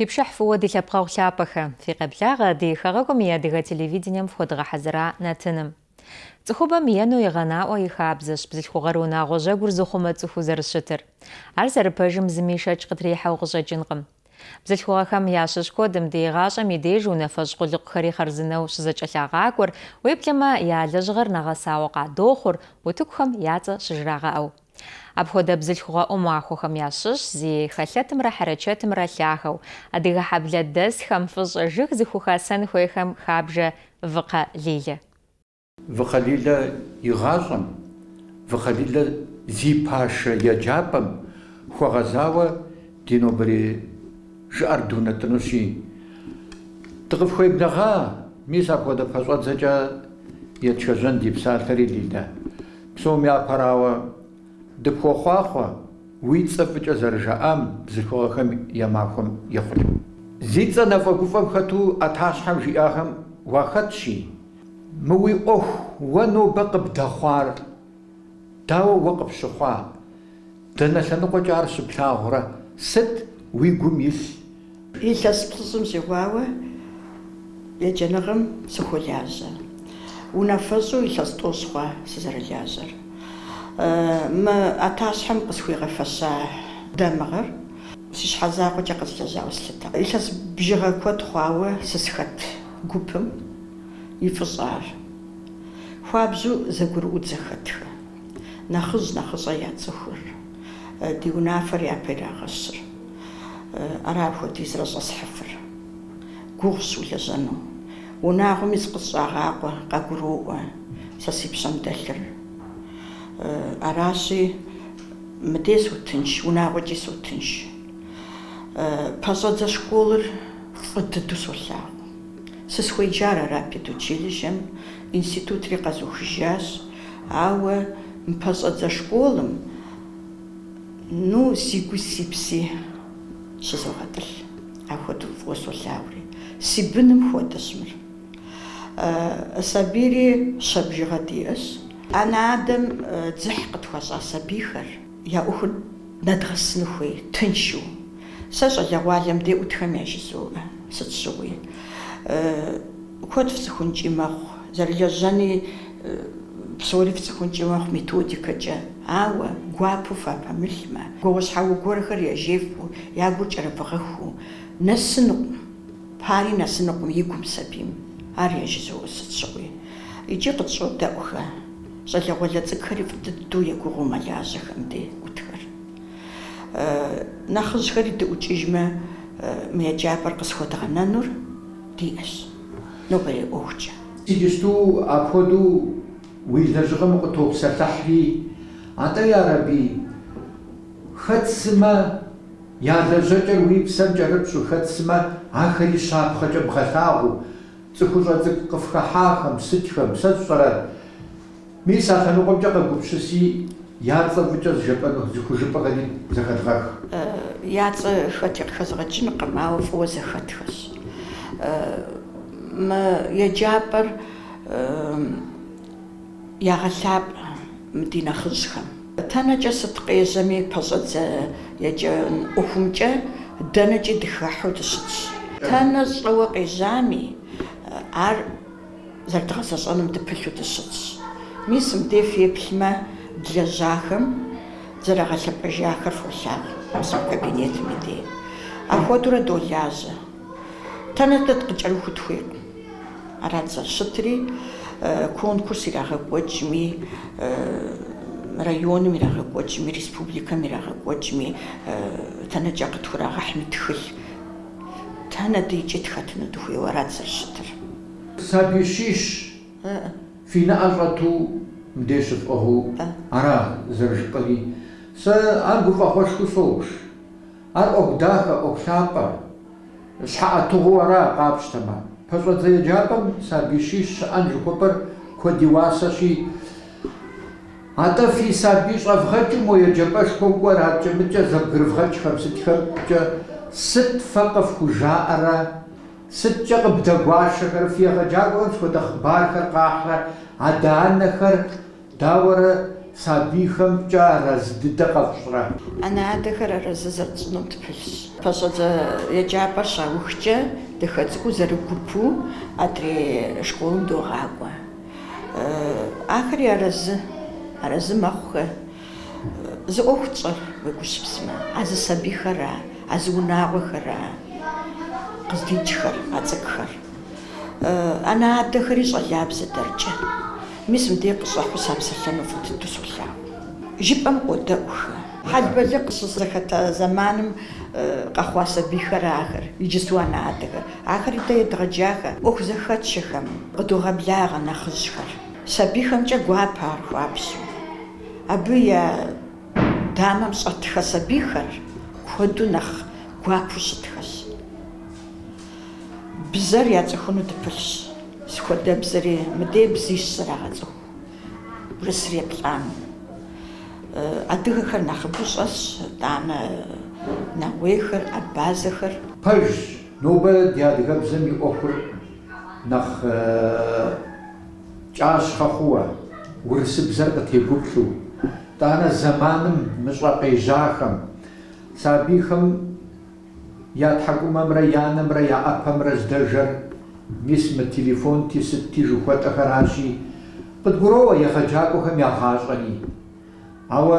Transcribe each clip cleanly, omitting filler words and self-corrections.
Фипшح фуоди лъэпкъэгъу лъапӏэхэ. Фи къэблагъэ ди хэгъэгум и адыгэ телевидением фхуэдгъэхьэзыра Натыным. Цӏыхубэм иену игъэнаӏуэ и хабзэщ бзылъхугъэр унагъуэ жьэгур зыхъумэ цӏыхуу зэрыщытыр. Ар зэрыпэжым зыми шэч къытрихьэу къыщӏэкӏынкъым. Бзылъхугъэхэм ящыщ куэдым ди гъащӏэм и деж унафэщӏ къулыкъухэри хъарзынэу щызэкӏэлъагъакӏуэр, уеблэмэ я лэжьыгъэр нэгъэсауэ къадохъур, утыкухэм я цӏэ щыжрагъэӏэу. Апхуэдэ бзылъхугъэ ӏумахуэхэм ящыщ зи хэлъэтымрэ хьэрэчэтымрэ лъагэу адыгэ хьэблэ-дэсхэм фӏыщӏэ жыг зыхухэсэн хуейхэм хабжэ Выкъэ Лилэ. Выкъэ Лилэ и гъащӏэм, Выкъэ Лилэ зи пашэ еджапӏэм хуэгъэзауэ ди нобэрей жыӏэр дунэтӏынущи. Дыкъыфхуеблэгъа, мис апхуэдэ пэщӏэдзэкӏэ етшэжьэн ди псалъэри Лилэ. Псом япэрауэ дыпхуэхъуахъуэ уи цӏэ фӏыкӏэ зэрыжаӏам бзылъхугъэхэм я махуэм ехъулӏ. Зи цӏэ нафӏэгуфӏэм хэту ӏэтащхьэм жиӏахэм уахэтщи, мы уи ӏуэху уэ нобэ къыбдэхъуар дауэ уэ къыпщыхъуа, дэнэ лъэныкъуэкӏэ ар щыплъагъурэ, сыт уи гум илъ? Илъэс плӏыщӏым зигъуауэ еджэныгъэм сыхуолажьэ. Унафэщӏу илъэс тӏощ хъуа сызэрылажьэр. Мы ӏэтащхьэм къысхуигъэфэща дамыгъэр си щхьэ закъуэкӏэ къызлэжьауэ слъытэ. Илъэс бжыгъэ куэд хъуауэ сысхэт гупым и фӏыщӏар. Хуабжьу зэгурыӏудзэ хэтхэ. Нэхъыжь-нэхъыщӏэ яцӏыхур. Ди унафэр япэ ирагъэщыр. Ара апхуэдиз зращӏэсхьыфыр. Гугъущ улэжьэну. Унагъуэми къысщӏагъакъуэ, къагуроӏуэ. Сэ си пщэм дэлъыр. Аращи, мыдей сотынш, унагъуэкӏи сотынш. Пэщӏэдзэ школыр фӏы дыдэу солъагъу. Сысхуеджар ара педучилищем, институтри къэзухыжащ, ауэ мы пэщӏэдзэ школым, си гуи си пси щызогъэтӏылъ. Апхуэдэу фӏыуэ солъагъури. Си быным хуэдэщ мыр. Сабийри щэбжыгъэ диӏэщ. Анэадэм дзыхь къытхуэщӏа сабийхэр я ӏуэхур нэдгъэсын хуей, тыншу. Сэ щӏалэгъуалэм де ӏутхэм яжызоӏэ, сыт щыгъуи. Куэд фцӏыхункӏи мэхъу, зэрылэжьэни псори фцӏыхункӏи мэхъу методикэкӏэ. Ауэ гуапэу фапэмылъмэ, гугъущхьэ угуэрхэр яжефӏу, я гур кӏэрывыгъыхыу, нэсынукъым, пари нэсынукъым и гум сабийм. Ар яжызоӏэ сыт щыгъуи. Иджы къытщӏодэӏухэ. Щӏалэгъуалэ цӏыкӏхэри фӏы дыдэу егугъыу мэлажьэхэм де ӏутхэр. Нэхъыжьхэри дыӏукӏыжмэ, мы еджапӏэр къысхуэдгъэнэнур диӏэщ. Нобэрей ӏуэхукӏэ. Иджыпсту апхуэдэу уи лэжьыгъэм укъытопсэлъыхьри, атӏэ ярэби, хэт сымэ я лэжьэкӏэр уи псэм кӏэрыпщӏу, хэт сымэ ахэри щапхъэкӏэ бгъэлъагъуу, цӏыхущӏэ цӏыкӏу къыфхыхьахэм, сытхэм, сэ сщӏэрэ. Мис а лъэныкъуэмкӏэ къэгупсыси, я цӏэ фӏыкӏэ зыхужыпӏэхэри зэхэдгъэх. Я цӏэ хэти къыхэзгъэкӏынкъым, ауэ фӏыуэ зэхэтхэщ. Мы еджапӏэр ягъэлъапӏэ мы ди нэхъыжьхэм. Тэнэкӏэ сыт къежьэми пэщӏэдзэ еджэн ӏуэхумкӏэ дэнэкӏи дыхыхьу дыщытщ. Тэнэ щӏэуэ къежьами, ар зэрыдгъэзэщӏэнум дыпылъу дыщытщ. Мис мыдей феплъмэ, блэжьахэм зэрагъэлъэпӏэжахэр фолъагъу псом кабинетым и де. Апхуэдэурэ долажьэ. Тэнэ дэ къыкӏэрыхуд хуейкъым. Арат зэрыщытри, конкурс ирагъэкӏуэкӏми, районым ирагъэкӏуэкӏми, республикэм ирагъэкӏуэкӏми, тэнэкӏэ къытхурагъэхьми тхылъ. Тэнэ дикӏи тхэтыну дыхуейуэ арат зэрыщытыр. Сабий щищ фи нэӏэ щӏэту мыдей щыфӏэгъуу, ара зэрыжыпӏэри. Сэ ар гуфӏэгъуэшхуэу соуш. Ар ӏуэху дахэ, ӏуэху лъапӏэ. Щхьэӏэтыгъуэу ара къапщтэмэ. Пэщӏэдзэ еджапӏэм сабий щищ щыӏэн жыхуэпӏэр куэд и уасэщи, атӏэ фи сабий щӏэвгъэкӏым мо еджапӏэшхуэм кӏуэр аркӏэ-мыкӏэ зэбгырывгъэкӏхэм сытхэмкӏэ сыт фэ къыфхужаӏэрэ, сыткӏэ къыбдэгуашэхэр, фи егъэджакӏуэм схуэдэ хъыбархэр къахьрэ, адэ-анэхэр дауэрэ сабийхэм ткӀэ арэзы дыдэ къэфщӀрэ? Анадэхэр арэзы зэрыцӀынум тпылъщ. ПэщӀэдзэ еджапӀэр щаухкӀэ дахэ цӀыкӀуу зэрыгупу адрей школым догъакӀуэ. Ахэри арэзы мэхъухэ. Зы Ӏуэху тщӀэр уи гущыпсмэ, а зы сабийхэра, а зы унагъуэхэра къыздикӀхэр, а цӀыкӀухэр. Анадэхэри щӀалабзэ дэркӀэ. Мис мыдей къыщӀэхъуу сапсэлъэну фӏы дыдэу солъагъу. Жыпӏэм къодэӏухэ. Хьэлбэлы къыщызэхэта зэманым къэхъуа сабийхэр ахэр, иджысту анадэхэр. Ахэри дэ едгъэджахэ ӏуэху зэхэтшэхэм къыдогъэблагъэ нэхъыжьхэр. Сабийхэмкӏэ гуапэ ар хуабжьу. Абы я дамэм щӏэтхэ сабийхэр куэду нэхъ гуапэу щытхэщ. Бзэр яцӀыхуну дыпылъщ. Схуэдэбзэри мыдей бзищ зэрагъэцӀыху. Урысыр еплӀам. Адыгэхэр нэхъыбэу щӀэсщ, итӀанэ нэгъуейхэр, Ӏэбазэхэр. Пэжщ нобэ ди адыгэбзэм и Ӏуэхур нэхъ кӀащхъэ хъууэ, урысыбзэр къытегуплъу, итӀанэ зэманым мыщӀэ къежьахэм, сабийхэм я тхьэкӀумэмрэ я анэмрэ я Ӏэпэмрэ здэжэр мис мы телефонти сытти жыхуэтӀэхэращи, къыдгуроуэ егъэджакӀуэхэм ягъащӀэни. Ауэ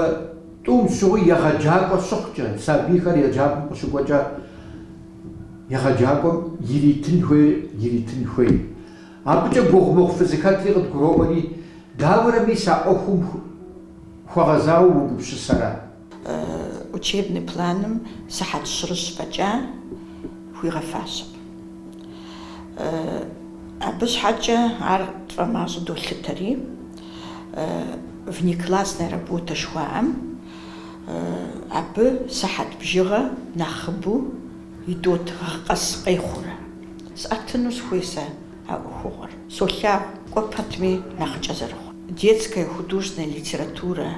тӀум щыгъуи егъэджакӀуэ щыхъукӀэ, сабийхэр еджапӀэм къыщыкӀуэкӀэ егъэджакӀуэм иритын хуей. АбыкӀэ гугъу-мыгъу фызыхэтри къыдгуроуэри, дауэрэ мис а Ӏуэхум хуэгъэзауэ угупсысэрэ? Учебный планым сыхьэт щырыщ фӀэкӀа хуигъэфащэ. Абы щхьэкӀэ ар тфӀэмащӀэу долъытэри, внеклассная работа жыхуаӀэм, абы сыхьэт бжыгъэ нэхъыбэу идот къэс къехъурэ. СӀэтыну сыхуей сэ а Ӏуэхугъуэр. Солъагъу кӀуэ пэтми нэхъыкӀэ зэрыхъу. Детская художественная литература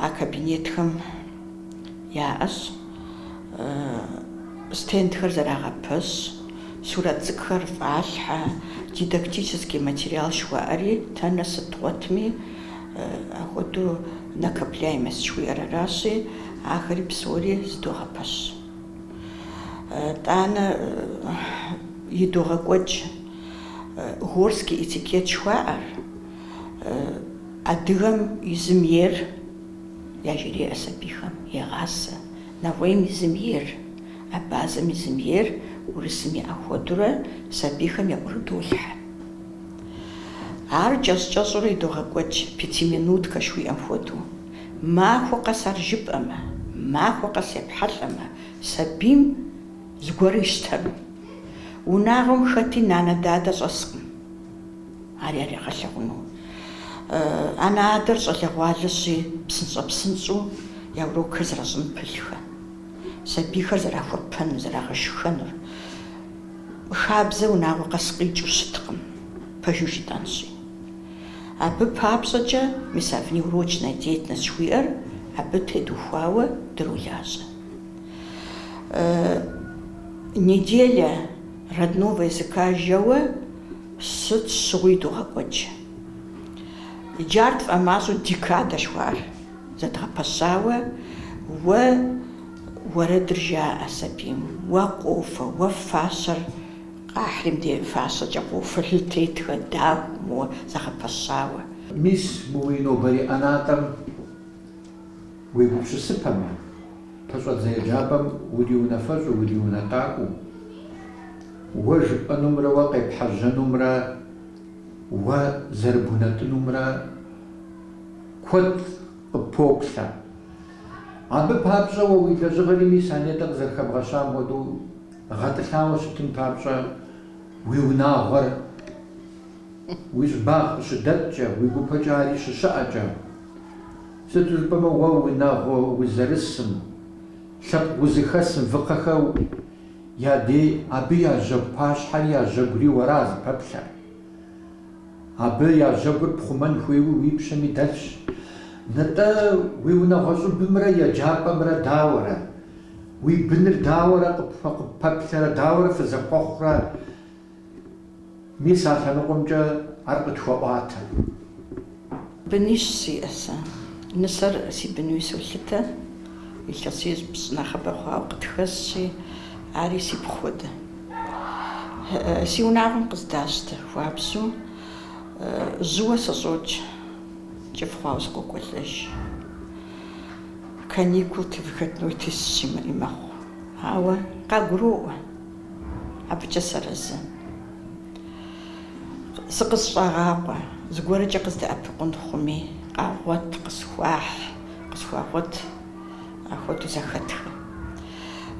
а кабинетхэм яӀэщ. Стендхэр зэрагъэпэщ. Сурэт цӀыкӀухэр фӀалъхьэ, дидактический материал жыхуаӀэри тэнэ сыт гъуэтми, апхуэдэу накопляемость жыхуиӀэр аращи, ахэри псори здогъэпэщ. ТӀанэ идогъэкӀуэкӀ горский этикет жыхуаӀэр, адыгэм изым ейр, яжериӀэ сабийхэм, егъасэ, нэгъуейм изым ейр, Ӏэбазэм изым ейр, урысым иӀэ хуэдурэ сабийхэм яӀурыдолъхьэ. Ар кӀэщӀ-кӀэщӀурэ идогъэкӀуэкӀ пятиминуткэ жыхуиӀэм хуэдэу. Махуэ къэс ар жыпӀэмэ, махуэ къэс епхьэлӀэмэ, сабийм зыгуэру ищтэну. Унагъуэм хэти нанэ-дадэ щӀэскъым. Ар ярегъэлъэгъуну. Анадэр щӀалэгъуалэщи, псынщӀэ-псынщӀу я урокыр зэращӀын пылъхэ. Сабийхэр зэрахуэпэну, зэрагъэшхэнур. Хабзэ унагъуэ къэс къикӀыу щыткъым, пэжу житӀэнщи. Абы папщӀэкӀэ мис а внеурочная деятельность жыхуиӀэр абы тедухуауэ дролажьэ. Неделя родного языка жэуэ сыт щыгъуи идогъэкӀуэкӀ. Иджы ар тфӀэмащӀэу декада жыхуаӀэр зэдгъэпэщауэ уэ уэрэдыр жаӀэ сабийм, уэ къофэ, уэ фащэр къахьри мыдей фащэкӀэ къофэ, лытетхэ, дагъу уэ зэгъэпэщауэ. Мис мы уи нобэри ӀэнатӀэм уегупсысыпэмэ, пэщӀэдзэ еджапӀэм уриунэфэщӀу, уриунэтӀакӀуэу, уэ жыпӀэнумрэ, уэ къепхьэжьэнумрэ, уэ зэрыбунэтӀынумрэ куэд къыпоплъэ. Абы папщӀэ уэ уи лэжьыгъэри мис анетӀэ къызэрыхэбгъэщам хуэдэу гъэтӀылъауэ щытын папщӀэ уи унагъуэр уи щӀыбагъ къыщыдэткӀэ, уи гупэкӀэ ари щыщыӀэкӀэ, сыту жыпӀэмэ уэ уи нэгъуэ узэрысым, лъэпкъ узыхэсым, выкъэхэ я дей абы я жьэгу пащхьэри я жьэгури уэра зыпэплъэр. Абы я жьэгур пхъумэн хуейуэ уи пщэми дэлъщ. НтӀэ уи унагъуэ щӀыбымрэ еджапӀэмрэ дауэрэ? Уи быныр дауэрэ къыпэплъэрэ, дауэрэ фызэхъуэхъурэ? Мис а лъэныкъуэмкӀэ ар къытхуэӀуатэ. Бынищ сиӏэ. Нысэр си бынуи солъытэ. Илъэсищ псынэхъыбэ хъуауэ къытхэсщи, ари сигу хуэдэ. Си унагъуэм къыздащтэ хуабжьу, жьыуэ сыщӏокӏ, кӏыфӏ хъуауэ сыкъокӏуэлӏэж. Каникул тывыхэт нотис щимыӏи мэхъу. Ауэ къагуроӏуэ. Абыкӏэ сэрэзы. Сыкъысщӏагъакъуэ. Зыгуэркӏэ къыздэӏэпыкъун хъуми, къагъуэт, къысхуагъуэт, апхуэдэу зэхэтхэ.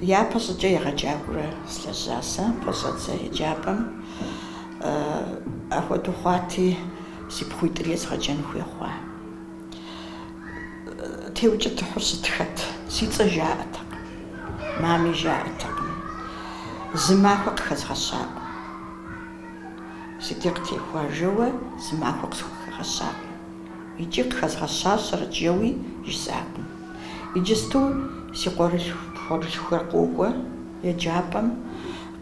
Япэ щӏыкӏэ егъэджакӏуэрэ слэжьа сэ, пӏэщӏэдзэ еджапӏэм. Апхуэдэу хъуати, си пхъуитӏри езгъэджэн хуехъуа. Теукӏытыхьу щытхэт, си цӏэ жаӏэтэкъым, мами жаӏэтэкъым. Зы махуэ къыхэзгъэщакъым. Си дей къытехуа жэуэ зы махуэ къысхуэгъэщакъым. Икӏи къыхэзгъэщащ щэрыджэуи жызакъым. Иджысту си къуэрылъхуэр къокӏуэ еджапӏэм,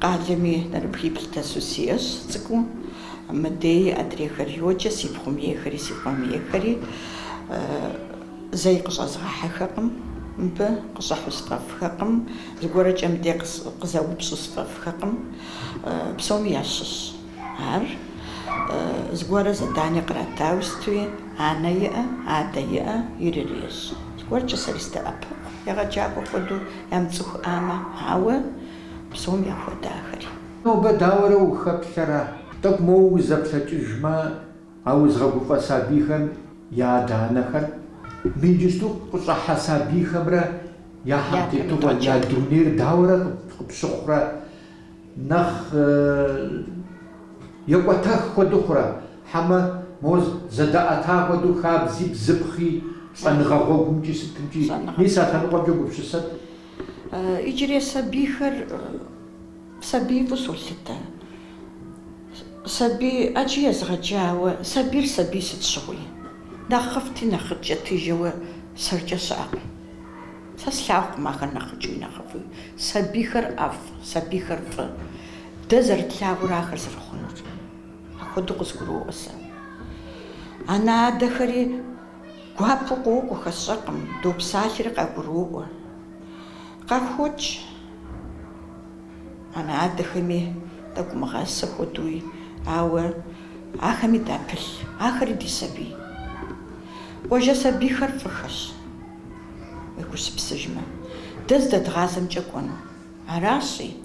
къалэми нэрыпхъиплӏ дэсу сиӏэщ цӏыкӏуу. Мыдей адрейхэр йоджэ, си пхъум ейхэри, си къуэм ейхэри. Зэи къыщӏэзгъэхьэхэкъым, мыбы къыщӏыхьу сфӏэфӏхэкъым, зыгуэркӏэ мыдей къызэупщӏу сфӏэфӏхэкъым. Псоми ящыщ ар. Зыгуэрэ зэдани къратауи стуи, анэ иӏэ, адэ иӏэ, ирырещ. Зыгуэркӏэ сэри сдэӏэпыкъу, егъэджакӏуэ хуэдэу ямыцӏыхуӏамэ, ауэ псом яхуэдахэри. Нобэ дауэрэ ухэплъэрэ? Тӏэкӏу моуэ узэплъэкӏыжмэ, а узгъэгуфӏэ сабийхэм я адэ-анэхэр иджысту къыщӏыхьэ сабийхэмрэ я хьэтетыгъуэ, я дунейр дауэрэ къыпщыхъурэ, нэхъ екӏуэтэх хуэдэу хъурэ? Хьэмэ моз зэдэӏэта хуэдэу хабзи, бзыпхъи, щӏэныгъэ гъуэгумкӏи, сытымкӏи, мис а лъэныкъуэмкӏэ гупсысэт. Иджырей сабийхэр сабийфӏу солъытэ. Сабий ӏэджи езгъэджауэ, сабийр сабий сыт щыгъуи? Нэхъыфӏти нэхъыкӏэтэжауэ сэркӏэ щыӏэкъым. Сэ слъагъукъым ахэр нэхъыкӏуи нэхъыфӏи. Сабийхэр ӏэфӏ, сабийхэр фӏы. Дэ зэрытлъагъур ахэр зэрыхъунур. Апхуэдэу къызгуроӏуэ сэ. Анэ-адэхэри гуапэу къокӏуэ, хэсщӏэкъым, допсалъэри къагуроӏуэ. Къахуокӏ. Анэ-адэхэми тӏэкӏу мыгъэсэ хуэдэуи, ауэ ахэми дапылъ, ахэри ди сабий. Къуажэ сабийхэр фӏыхэщ. Уегупсысыжмэ, дэ здэдгъазэмкӏэ кӏуэну. Аращи,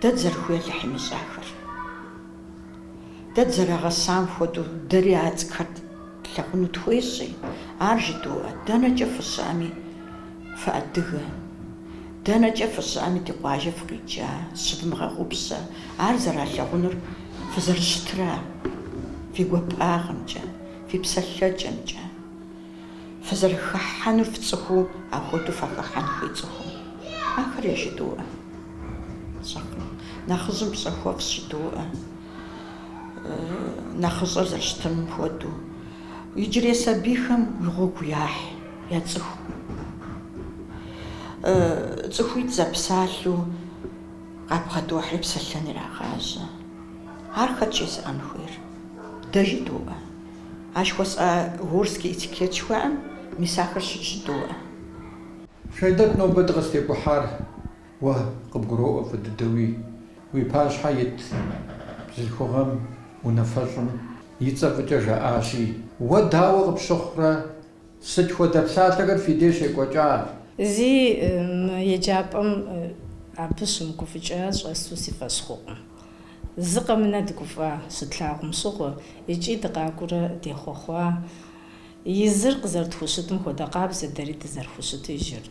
дэ зэрыхуей алыхьым ищӏахэр. Дэ зэрагъэсам хуэдэу дэри а цӏыкӏхэр лъэхъуну тхуещӏи, ар жыдоӏэ. Дэнэкӏэ фыщӏами, фыӏэдыгэ. Дэнэкӏэ фыщӏами, ди къуажэ фыкъиджа, щывмыгъэгъупщэ. Ар зэралъэгъунур фызэрыщытра, фи гуапӏагъэмкӏэ, фи псэлъэкӏэмкӏэ. Фызэрыхыхьэнур фцӏыхуу, апхуэдэу фэхыхьэн хуейцӏыхуу. Ахэр ежыдоӏэ. Щӏэкъым. Нэхъыжьым пщӏэхуэфӏ щыдоӏэ. Нэхъыщӏэр зэрыщытыным хуэдэу. Иджырей сабийхэм уи гъуэгу яхь, яцӏыху. Цӏыхуитӏ зэпсалъэу къабгъэдохьри псэлъэн ирагъажьэ. Ар хэт жезыӏэн хуейр? Дэ жыдоӏэ. Ащ хуэсӏа гъурский этикет жыхуаӏэм, мис ахэр щыжыдоӏэ. Шэдэт нобэ дыкъыстекӏухьар уэ къыбгуроӏуэ фӏы дыдэуи. Уи пащхьэ ит бзылъхугъэм унафэщӏым и цӏэ фӏыкӏэ жаӏащи, уэ дауэ къыпщыхъурэ, сыт хуэдэ псалъэхэр фи деж екӏуэкӏа? Зи еджапӏэм абы щымыгуфӏыкӏэ щӏэсу си фӏэщ хъукъым. Зы къэмынэ дыгуфӏа щытлъагъум щыгъуэ, икӏи дыкъакӏуэрэ дехъуэхъуа. Изыр къызэрытхущытым хуэдэ къабзэ дэри дызэрыхущыту ижыр.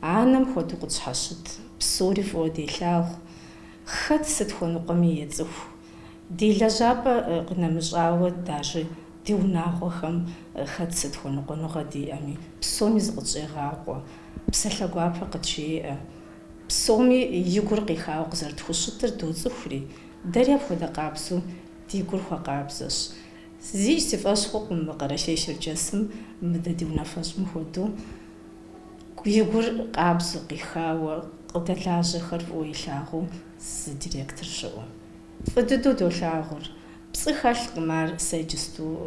Анэм хуэдэу къытщхьэщыт, псори фӏыуэ делъагъу. Хэт сыт хуэныкъуэми ецӏыху. Ди лэжьапӏэ къынэмыщӏауэ дажи ди унагъуэхэм хэт сыт хуэныкъуэныгъэ диӏэми, псоми зыкъытщӏегъакъуэ, псалъэ гуапэ къытжеӏэ. Псоми и гур къихауэ къызэрытхущытыр доцӏыхури, дэри апхуэдэ къабзэу ди гур хуэкъабзэщ. Зи си фӏэщ хъукъым мы къэрэщей щырджэсым, мыдэ ди унафэщӏым хуэдэу, и гур къабзэу къихауэ, къыдэлажьэхэр фӏыуэ илъагъуу зы директор щыӏэу. Фӏы дыдэу долъагъур. Пцӏыхэлъкъым ар сэ иджысту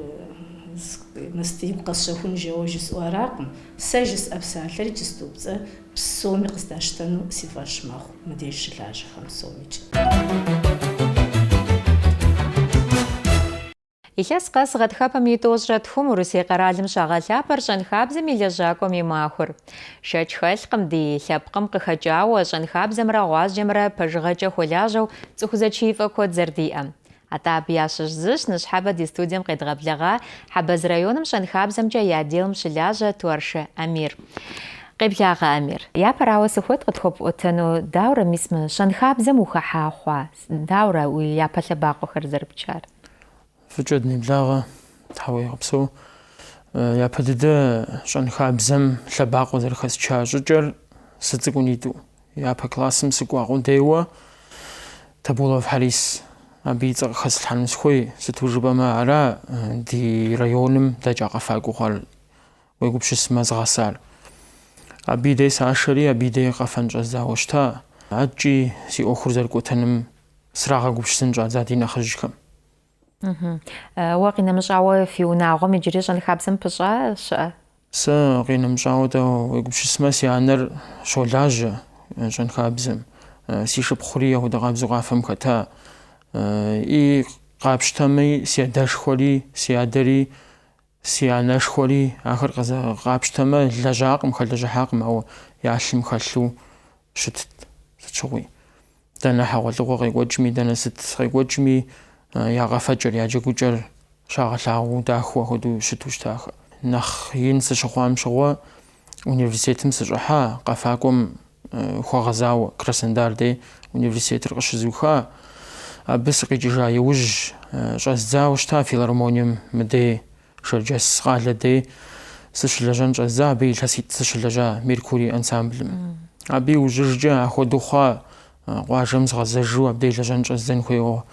мастийм къэсщэхун жеуэ жысӏуэракъым. Сэ жысӏэ псалъэр иджысту пцӏы псоми къыздэщтэну си фӏэщ мэхъу мыбдеж щылажьэхэм псомичӏ. Илъэс къэс гъатхэпэм и тӏощӏрэ тхум Урысей къэралым щагъэлъапӏэр щӏэнхабзэм и лэжьакӏуэм и махуэр. Шэч хэлъкъым ди лъэпкъым къыхэкӏауэ щӏэнхабзэмрэ гъуазджэмрэ пэжыгъэкӏэ хуолажьэу цӏыху зэчиифӏэ куэд зэрыдиӏэм. АтӀэ абы ящыщ зыщ Ныщхьэбэ ди студием къедгъэблэгъа Хьэбэз районым щӏэнхабзэмкӏэ я отделым щылажьэ Туаршэ Амир. Къеблагъэ Амир. Япэрауэ сыхуейт къытхуэпӏуэтэну дауэрэ мис мы щӏэнхабзэм ухыхьа хъуа? Дауэрэ уи япэ лъэбакъуэхэр зэрыпчар? Фыкӏэ днеблагъэ, тхьэуей къэпсэу. Япэ дыдэ щӏэнхабзэм лъэбакъуэ зэрыхэсча щӏыкӏэр сыцӏыкӏун итӏу. Япэ классым сыкӏуа къудейуэ Табулов Харис абы и цӏэ къыхэслъхьэну сыхуей. Сыту жыпӏэмэ, ара ди районым дэкӏа къэфакӏуэхъуар уегупшысмэ згъэсар. Абы и дей сашэри, абы и дей къэфэн щӏэздзауэ щыта. АкӀи си ӏуэхур зэрыкӏуэтэным срагъэгупшысын щӏадза ди нэхъыжьхэм. Уэ къинэмыщӏауэ фи унагъуэм иджыри щӏэнхабзэм пыщӏа щыӏэ? Сэ къинэмыщӏауэ уегупшысмэ си анэр щолажьэ щӏэнхабзэм. Си шыпхъури ахуэдэ къабзэу къафэм хэта. И къапщтэмэ си адэшхуэри, си адэри, си анэшхуэри ахэр къапщтэмэ лэжьакъым, хэлэжьыхьакъым, ауэ ялъым хэлъу щытт. Сыт щыгъуи? Дэнэ хьэгъуэлӏыгъуэ къекӏуэкӏми, дэнэ сыт къекӏуэкӏми ягъэфэкӏыр, я джэгукӏэр щагъэлъагъуу дахэу ахуэдэу щыту щытахэ. Нэхъ ин сыщыхъуам щыгъуэ университетым сыщӏыхьа, къэфакӏуэм хуэгъэзауэ Краснодар дей университетыр къыщызуха. Абы сыкъикӏыжа иужь щӏэздзауэ щыта филармонием мыдей Шэрджэс къалэ дей сыщылэжьэн щӏэздза, абы илъэситӏ сыщылэжьа Меркурий ансамблым. Абы иужьыжкӏэ ахуэдэу хъуа, къуажэм згъэзэжу абдей лэжьэн щӏэздзэн хуейуэ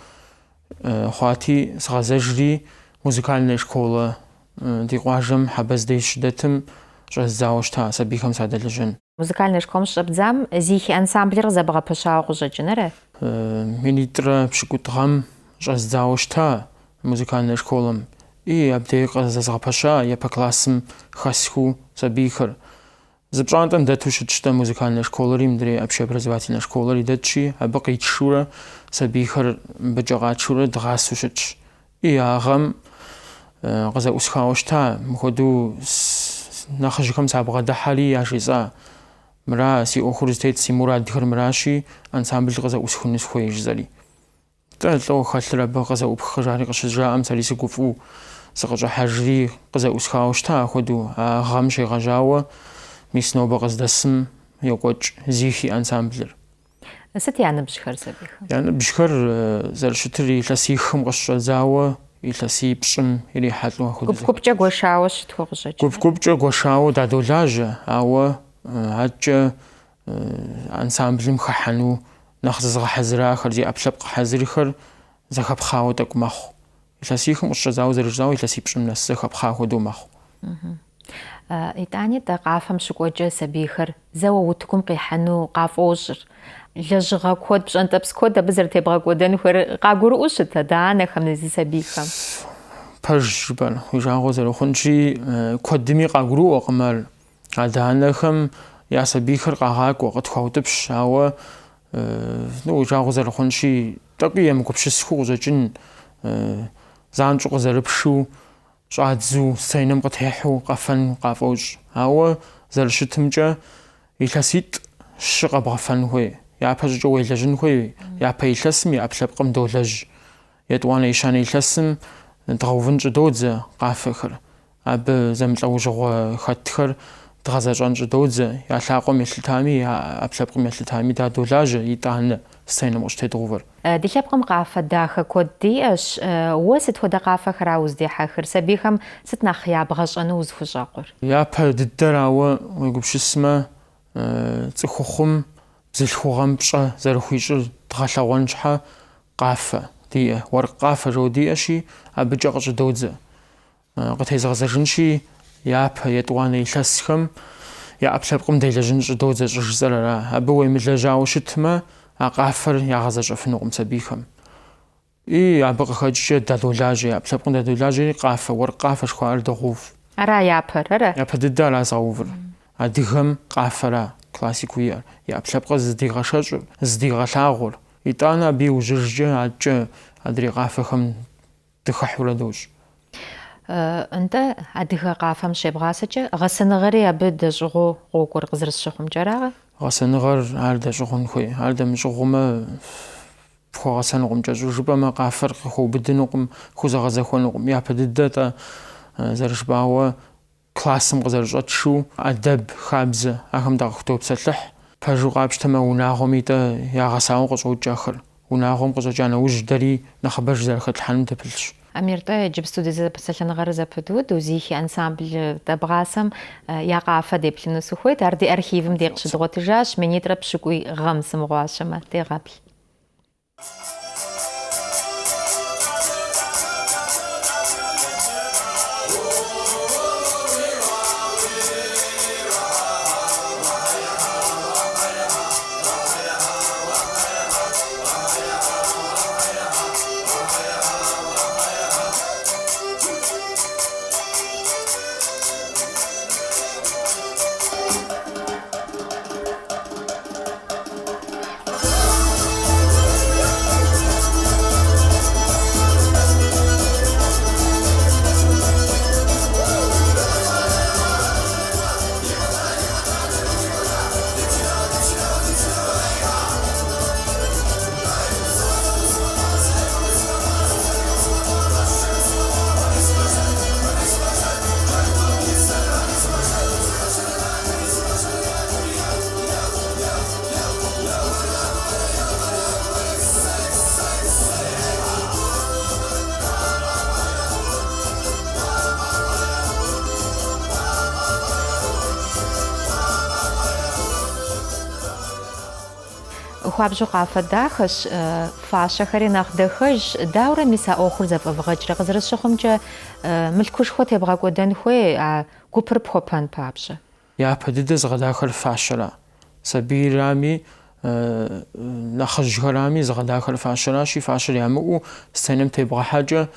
хъуати, сгъэзэжри музыкальная школа ди къуажэм Хьэбэз дей щыдэтым щӏэздзауэ щыта, сабийхэм садэлэжьэн. Музыкальная школам щыщӏэбдзам зихи ансамблыр къызэбгъэпэщауэ къыщӏэкӏынэрэ? Минитӏрэ пщыкӏутӏ-гъэм щӏэздзауэ щыта музыкальная школам. И абдей къызэзгъэпэща япэ классым хэсху сабийхэр. Зы пщӏантӏэм дэту щытщ-тӏэ музыкальная школэри, мыдрей общеобразовательная школэри дэтщи, абы къитшурэ сабийхэр мыбыкӏэ къатшурэ дгъасэу щытщ. И а гъэм къызэӏусхауэ щыта, мыхуэдэу нэхъыжьхэм сабгъэдыхьэри яжезӏа. Мыра си ӏуэхур зытет, си мурадхэр мыращи, ансамбль къызэӏусхуну сыхуей жызэри. ТӀэлӀэу хэлъыр абы къызэӏупхыжари къыщызжаӏэм сэри сыгуфӏу сыкъыщӏыхьэжри къызэӏусхауэ щыта ахуэдэу. А гъэм щегъэжьауэ мис нобэ къыздэсым йокӏуэкӏ зихи ансамблыр. Сыт я ныбжьхэр сабийхэм? Я ныбжьхэр зэрыщытыр илъэсихым къыщыщӏэдзауэ, илъэсий пщӏым ирихьэлӏэу ахуэдэ. Гуп-гупкӏэ гуэшауэ щытхуэ къыщӏэкӏ? Гуп-гупкӏэ гуэшауэ дадолажьэ, ауэ адэкӏэ ансамблым хыхьэну нэхъ зызгъэхьэзырахэр, зи ӏэпкълъэпкъ хьэзырхэр зэхэпхъауэ тӏэкӏу мэхъу. Илъэсихым къыщыщӏэдзауэ зэрыжьауэ илъэсий пщӏым нэс зэхэпхъа хуэдэу мэхъу. ИтӀани тӀэ къафэм щыкӏуэкӏэ сабийхэр зэуэ утыкум къихьэну къафӏощӏыр. Лэжьыгъэ куэд, пщӏэнтӏэпс куэд абы зэрытебгъэкӏуэдэн хуейр къагурыӏуэу щыт адэ-анэхэм зы сабийхэм. Пэж жыпӏэр уи жагъуэ зэрыхъунщи, куэдми къагурыӏуэкъым ар. Адэ-анэхэм я сабийхэр къагъакӏуэ, къытхуаутӏыпщ, ауэ уи жагъуэ зэрыхъунщи, тӏэкӏуи емыгупшысхыу къыщӏэкӏын, занщӏэу къызэрыпшу, щӏадзу сценэм къытехьу къэфэн къафӏощӏ. Ауэ зэрыщытымкӏэ илъэситӏ щы къэбгъэфэн хуей. Япэ щӏыкӏэ уелэжьын хуей. Япэ илъэсым и ӏэпкълъэпкъым долэжь. Етӏуанэ ищанэ илъэсым дгъэувын щӏыдодзэ къафэхэр. Абы зэмылӏэужьыгъуэ хэтхэр дгъэзэщӏэн щӏыдодзэ. Я лъакъуэм елъытами, я ӏэпкълъэпкъым елъытами дадолажьэ итӏанэ сценэм къыщытедгъэувэр. Ди лъэпкъым къафэ дахэ куэд диӏэщ. Уэ сыт хуэдэ къафэхэра уздехьэхыр? Сабийхэм сыт нэхъ ябгъэщӏэну узыхущӏэкъур? Япэ дыдэр ауэ уегупшысмэ, цӏыхухъум бзылъхугъэм пщӏэ зэрыхуищӏыр дгъэлъэгъуэн щхьэ къафэ диӏэ. Уэркъ къафэ жо диӏэщи, абыкӏэ къыщӏыдодзэ. Къытезгъэзэжынщи, япэ етӏуанэ илъэсхэм я ӏэпкълъэпкъым делэжьын щӏыдодзэ щӏы жысӏэр ара. Абы уемылэжьауэ щытмэ, а къафэр ягъэзэщӏэфынукъым сабийхэм. И абы къыхэкӏкӏэ дадолажьэ, я плъэпкъым дадолажьэри къафэ, уэркъ къафэ шхуаӏэр дыгъув. Ара япэрэрэ? Япэ дыдэ ара згъэувыр. Адыгэм къафэра классику иӏэр. Я плъэпкъыр зыдигъэшэщӏыр, зыдигъэлъагъуэр. ИтӀанэ абы иужьыжкӏэ адэкӏэ адрей къафэхэм дыхыхьурэ дощӏ. НтӀэ адыгэ къафэм щебгъасэкӏэ гъэсэныгъэри абы дэщӏыгъуэу къокӏуэр къызэрысщыхъумкӏэрагъэ? Гъэсэныгъэр ар дэщӏыгъун хуей. Ар дэмыщӏыгъумэ пхуэгъэсэнукъым. КӀэщӀу жыпӏэмэ къафэр къыхуэубыдынукъым, хузэгъэзэхуэнукъым. Япэ дыдэ зэрыжыпӏауэ классым къызэрыщӏэтшэу адэб, хабзэ ахэм къыхдопсэлъыхь. Пэжу къапщтэмэ унагъуэми ягъэсауэ къыщӏокӏ ахэр. Унагъуэм къыщӏэкӏа нэужь дэри нэхъыбэж зэрыхэтлъхьэным дэпылъщ. АмирТӀэ иджыпсту дызэпсэлъэныгъэр зэпытыуд узихи ансамбль дабгъасэм я къафэ деплъыну сыхуейт. Ар ди архивым де къыщыдгъуэтыжащ. Минитӏрэ пщыкӏуй гъэм сымыгъуащэмэ. Дегъэплъ. Хуабжьу къафэ дахэщ, фащэхэри нэхъ дэхэжщ. Дауэрэ мис а ӏуэхур зэфӏэвыгъэкӏрэ? Къызэрысщыхъумкӏэ мылъкушхуэ тебгъэкӏуэдэн хуей а гупыр пхуэпэн папщӏэ? Япэ дыдэ зыгъэдахэр фащэра. Сабийрами, нэхъыжьхэрами зыгъэдахэр фащэращи, фащэр ямыӏэу сценэм тебгъэхьэкӏэ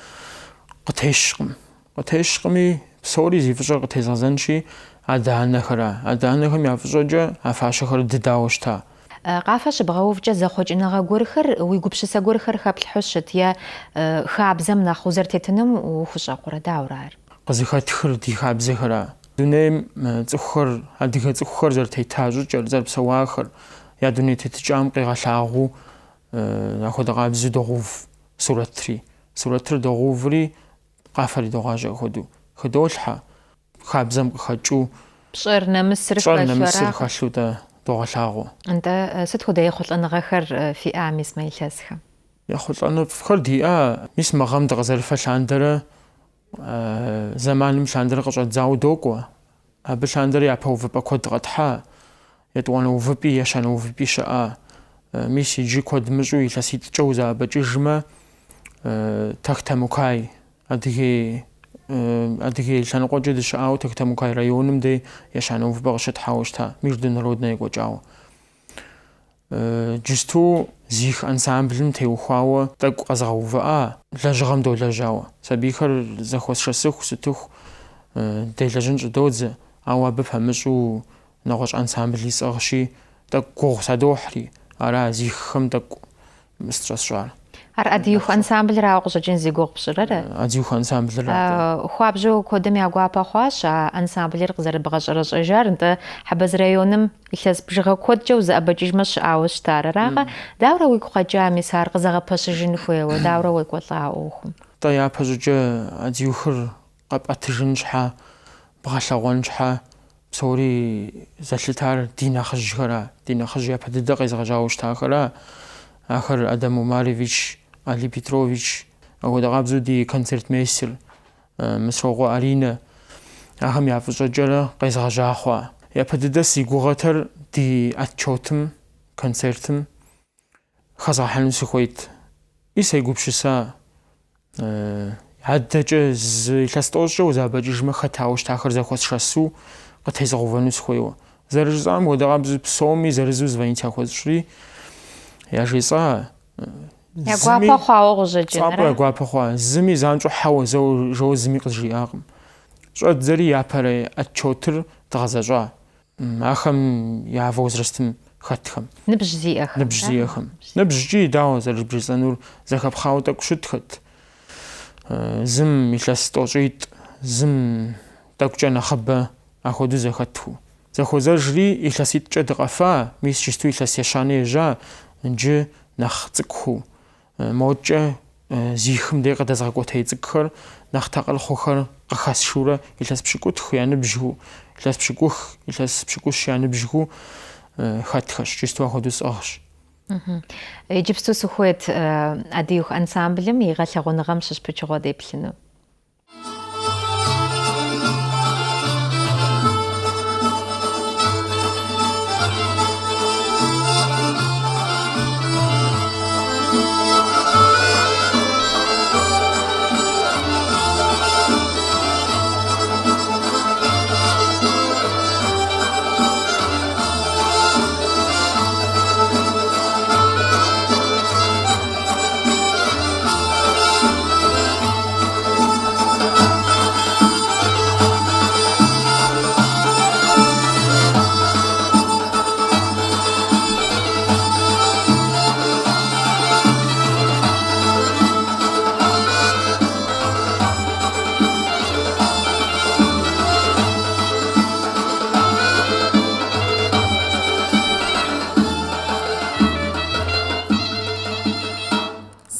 къытещкъым. Къытещкъыми, псори зи фӏыщӏэр къытезгъэзэнщи, адэ-анэхэра. Адэ-анэхэм я фӏыщӏэкӏэ а фащэхэр дыдауэ щыта. Къафэ щыбгъэувкӏэ зэхъуэкӏыныгъэ гуэрхэр, уи гупшысэ гуэрхэр хэплъхьу щыт е хабзэм нэхъ узэрытетыным ухущӏэкъурэ? Дауэрэ ар? Къызыхэтхыр ди хабзэхэра. Дунейм цӏыхухэр, адыгэ цӏыхухэр зэрытета щӏыкӏэр, зэрыпсэуахэр, я дуней тетыкӏам къегъэлъагъуу апхуэдэ къабзэу догъув сурэтри. Сурэтыр догъууври къафэри догъажьэ апхуэдэу. Хыдолъхьэ, хабзэм къыхэкӏыу пщӏэр, нэмысыр хэлъу догъэлъагъуэ. НтӀэ сыт хуэдэ ехъулӏэныгъэхэр фиӏа мис мы илъэсхэм? ехъулӏэныфӏхэр диӏэ. Мис мы гъэм дыкъызэрыфэ лъандэрэ зэманым лъандэрэ къыщӏэдзауэ докӏуэ. Абы лъандэрэ япэ увыпӏэ куэд къэтхьа. Етӏуанэ увыпӏи, ещанэ увыпӏи щыӏэ. Мис иджы куэд мыщӏу илъэситӏкӏэ узэӏэбэкӏыжмэ, Тахтамукай, Адыгей лъэныкъуэкӏэ дыщыӏауэ Тахтамукай районым де ещанэ увыпӏэ къыщытхьауэ щыта. Международнэ екӏуэкӏауэ. Джысту зих ансамблым теухуауэ тӏэкӏу къэзгъэувыӏа, лэжьыгъэм долэжьауэ. Сабийхэр зэхуэсшэсыху сытыху делэжьын щӏыдодзэ, ауэ абы пэмыщӏу нэгъуэщӏ ансамбл исӏыгъщи, тӏэкӏу гугъу садохьри. Ара зиххэм тӏэкӏу сщӏэсщӏар. Ар ӏэдииху ансамблрауэ къыщӏэкӏын зи гугъу пщӏырэрэ? Ӏэдииху ансамблрэ. Хуабжьу куэдым я гуапэ хъуащ а ансамблыр къызэрыбгъэщӏэрэщӏэжар. НтӀэ Хьэбэз районым илъэс бжыгъэ куэдкӏэ узэӏэбэкӏыжмэ щыӏауэ щытар аракъэ? Дауэрэ уигу къэкӏа мис ар къызэгъэпэщыжын хуейуэ? Дауэрэ уекӏуэлӏа а ӏуэхум? ТӀэ япэ щӏыкӏэ ӏэдиихур къэпӏэтыжын щхьэ, бгъэлъэгъуэн щхьэ псори зэлъытар ди нэхъыжьхэра. Ди нэхъыжь япэ дыдэ къезгъэжьауэ щытахэра. Ахэр Адам Умарович, Али Петрович, апхуэдэ къабзэу ди концертмейстер Мысрокъуэ Аринэ, ахэм я фӏыщӏэкӏэрэ къезгъэжьа хъуа. Япэ дыдэ си гугъэтыр ди отчетым, концертым хэзгъэхьыну сыхуейт. И сегупшыса. Адэкӏэ зы илъэс тӏощӏкӏэ узэӏэбэкӏыжмэ хэтауэ щытахэр зэхуэсшэсу къытезгъэувэну сыхуейуэ. Зэрыжысӏам хуэдэ къабзэу псоми зырызу звонить яхуэзщӏри, яжесӏа Ягуапэ хъуауэ къыщӀэкӀынрэ? Щӏапӏэ ягуапэ хъуа. Зыми занщӀэу хьэуэ жэуэ зыми къызжиӏакъым. ЩӀэдзэри япэрей отчетыр дгъэзэщӀа. Ахэм я возрастым хэтхэм. Ныбжь зиӀэхэм. Ныбжь зиӀэхэм. НыбжькӀи дауэ зэрыжбжесӀэнур зэхэпхъауэ тӀэкӀу щытхэт. Зым илъэс тӀощӀитӀ, зым тӀэкӀукӀэ нэхъыбэ апхуэдэу зэхэту. Зэхуэзэжри илъэситӀкӀэ дыкъэфа, мис жысту илъэс ещанэ ежьа, иджы нэхъ цӀыкӀуу. МоткӀэ зихым дей къыдэзгъэкӀуэтей цӀыкӀухэр нэхъ тыкъылъхуэхэр къыхэсшурэ илъэс пщыкӀутх я ныбжьу, илъэс пщыкӀух, илъэс пщыкӀущ я ныбжьу хэтхэщ. Жысту апхуэдэу сӀыгъщ. Иджыпсту сыхуейт Адыгеих ансамблым и гъэлъэгъуныгъэм щыщ пычыгъуэ деплъыну.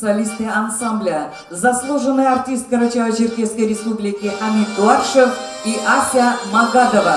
Солисты ансамбля, заслуженная артистка Карачаево-Черкесской республики Амин Дуаршев и Ася Магадова.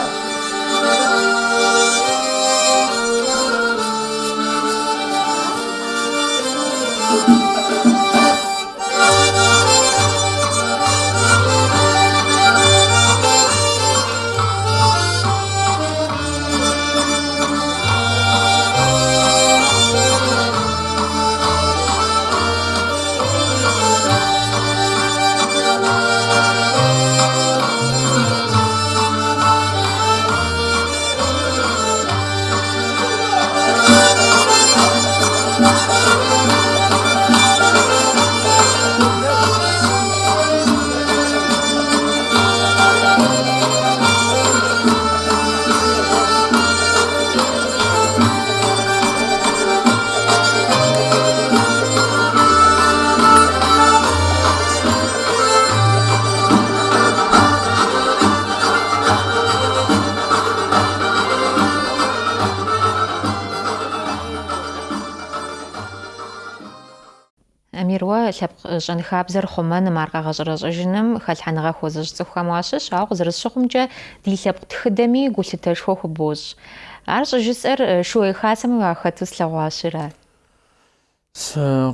Амирwa щӏэнхабзэр хъумэным ар къэгъэщӏэрэщӏэжыным хэлъхьэныгъэ хуозыжь цӏыхухэм уащыщ, ауэ къызэрысщыхъумкӏэ ди лъэпкъ тхыдэми гулъытэшхуэ хубощӏ. Ар щӏыжысӏэр шууей хасэм уахэту слъэгъуащыра?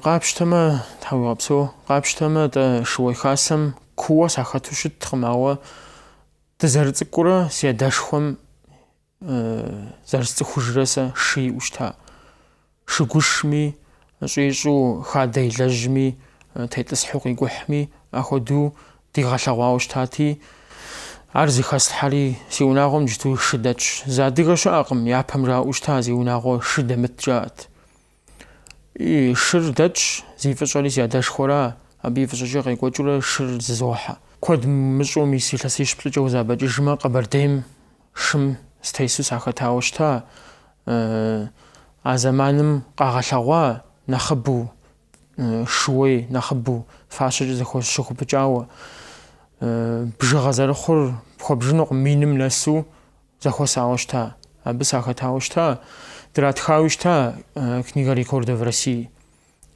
Къапщтэмэ, тхьэуигъэпсэу, къапщтэмэ шууей хасэм куууэ сахэту щыткъым, ауэ дызэрыцӏыкӏуурэ си адэшхуэм зэрысцӏыхужрэ сэ шы иӏэу щыта. Шыгушми, щӏищӏу хадэ илэжьми, тетӏысхьу къикӏухьми, апхуэдэу дигъэлъэгъуауэ щытати, ар зыхэслъхьэри си унагъуэм иджыпсту шы дэтщ. Зы адыгэ щыӏэкъым, япэм жаӏэу щыта зи унагъуэ шы дэмыт жаӏэт. И шыр дэтщ, зи фӏыщӏэри си адэшхуэра, абы и фӏыщӏэкӏэ къекӏуэкӏыурэ шыр зызохьэ. Куэд мыщӏэу мис илъэсищ плӏыкӏэ узабэкӏыжмэ, Къэбэрдейм шым стесу сахэтауэ щыта. А зэманым къагъэлъэгъуа нэхъыбэу шууей, нэхъыбэу фащэкӏэ зыхущыхупӏыкӏауэ. Бжыгъэ зэрыхъур пхуэбжынукъым, миным нэсу зэхуэсауэ щыта. Абы сахэтауэ щыта. Дратхауи щыта книга рекордов России.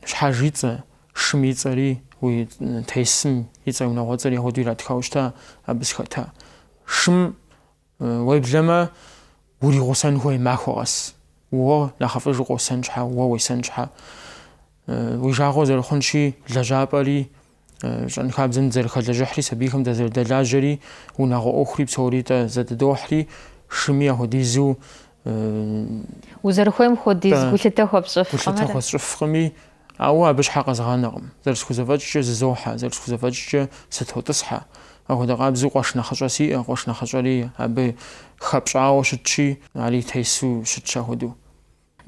Щхьэж и цӏэ, шым и цӏэри, уи тесым и цӏэ унагъуэцӏэри апхуэдэу иратхауэ щыта, абы сыхэта. Шым уеблэмэ уригъусэн хуей махуэ къэс. Уэ нэхъыфӏыжу къосэн щхьа, уэ уесэн щхьа. Уи жагъуэ зэрыхъунщи, лэжьапӏэри, щӏэнхабзэм зэрыхэлэжьыхьри, сабийхэм дызэрыдэлажьэри, унагъуэ ӏуэхури псори зэдыдохьри, шыми апхуэдизу узэрыхуейм хуэдиз гулъытэ хуэпщӏыфкъым. гулъытэ хуэсщӏыфкъыми, ауэ абы щхьэ къэзгъанэкъым. Зэрысхузэфӏэкӏкӏэ зызохьэ, зэрысхузэфӏэкӏкӏэ сытотӏысхьэ. Апхуэдэ къабзэу къуэш нэхъыщӏэ сиӏэ, къуэш нэхъыщӏэри абы хэпщӏауэ щытщи, ари тесу щытщ апхуэдэу.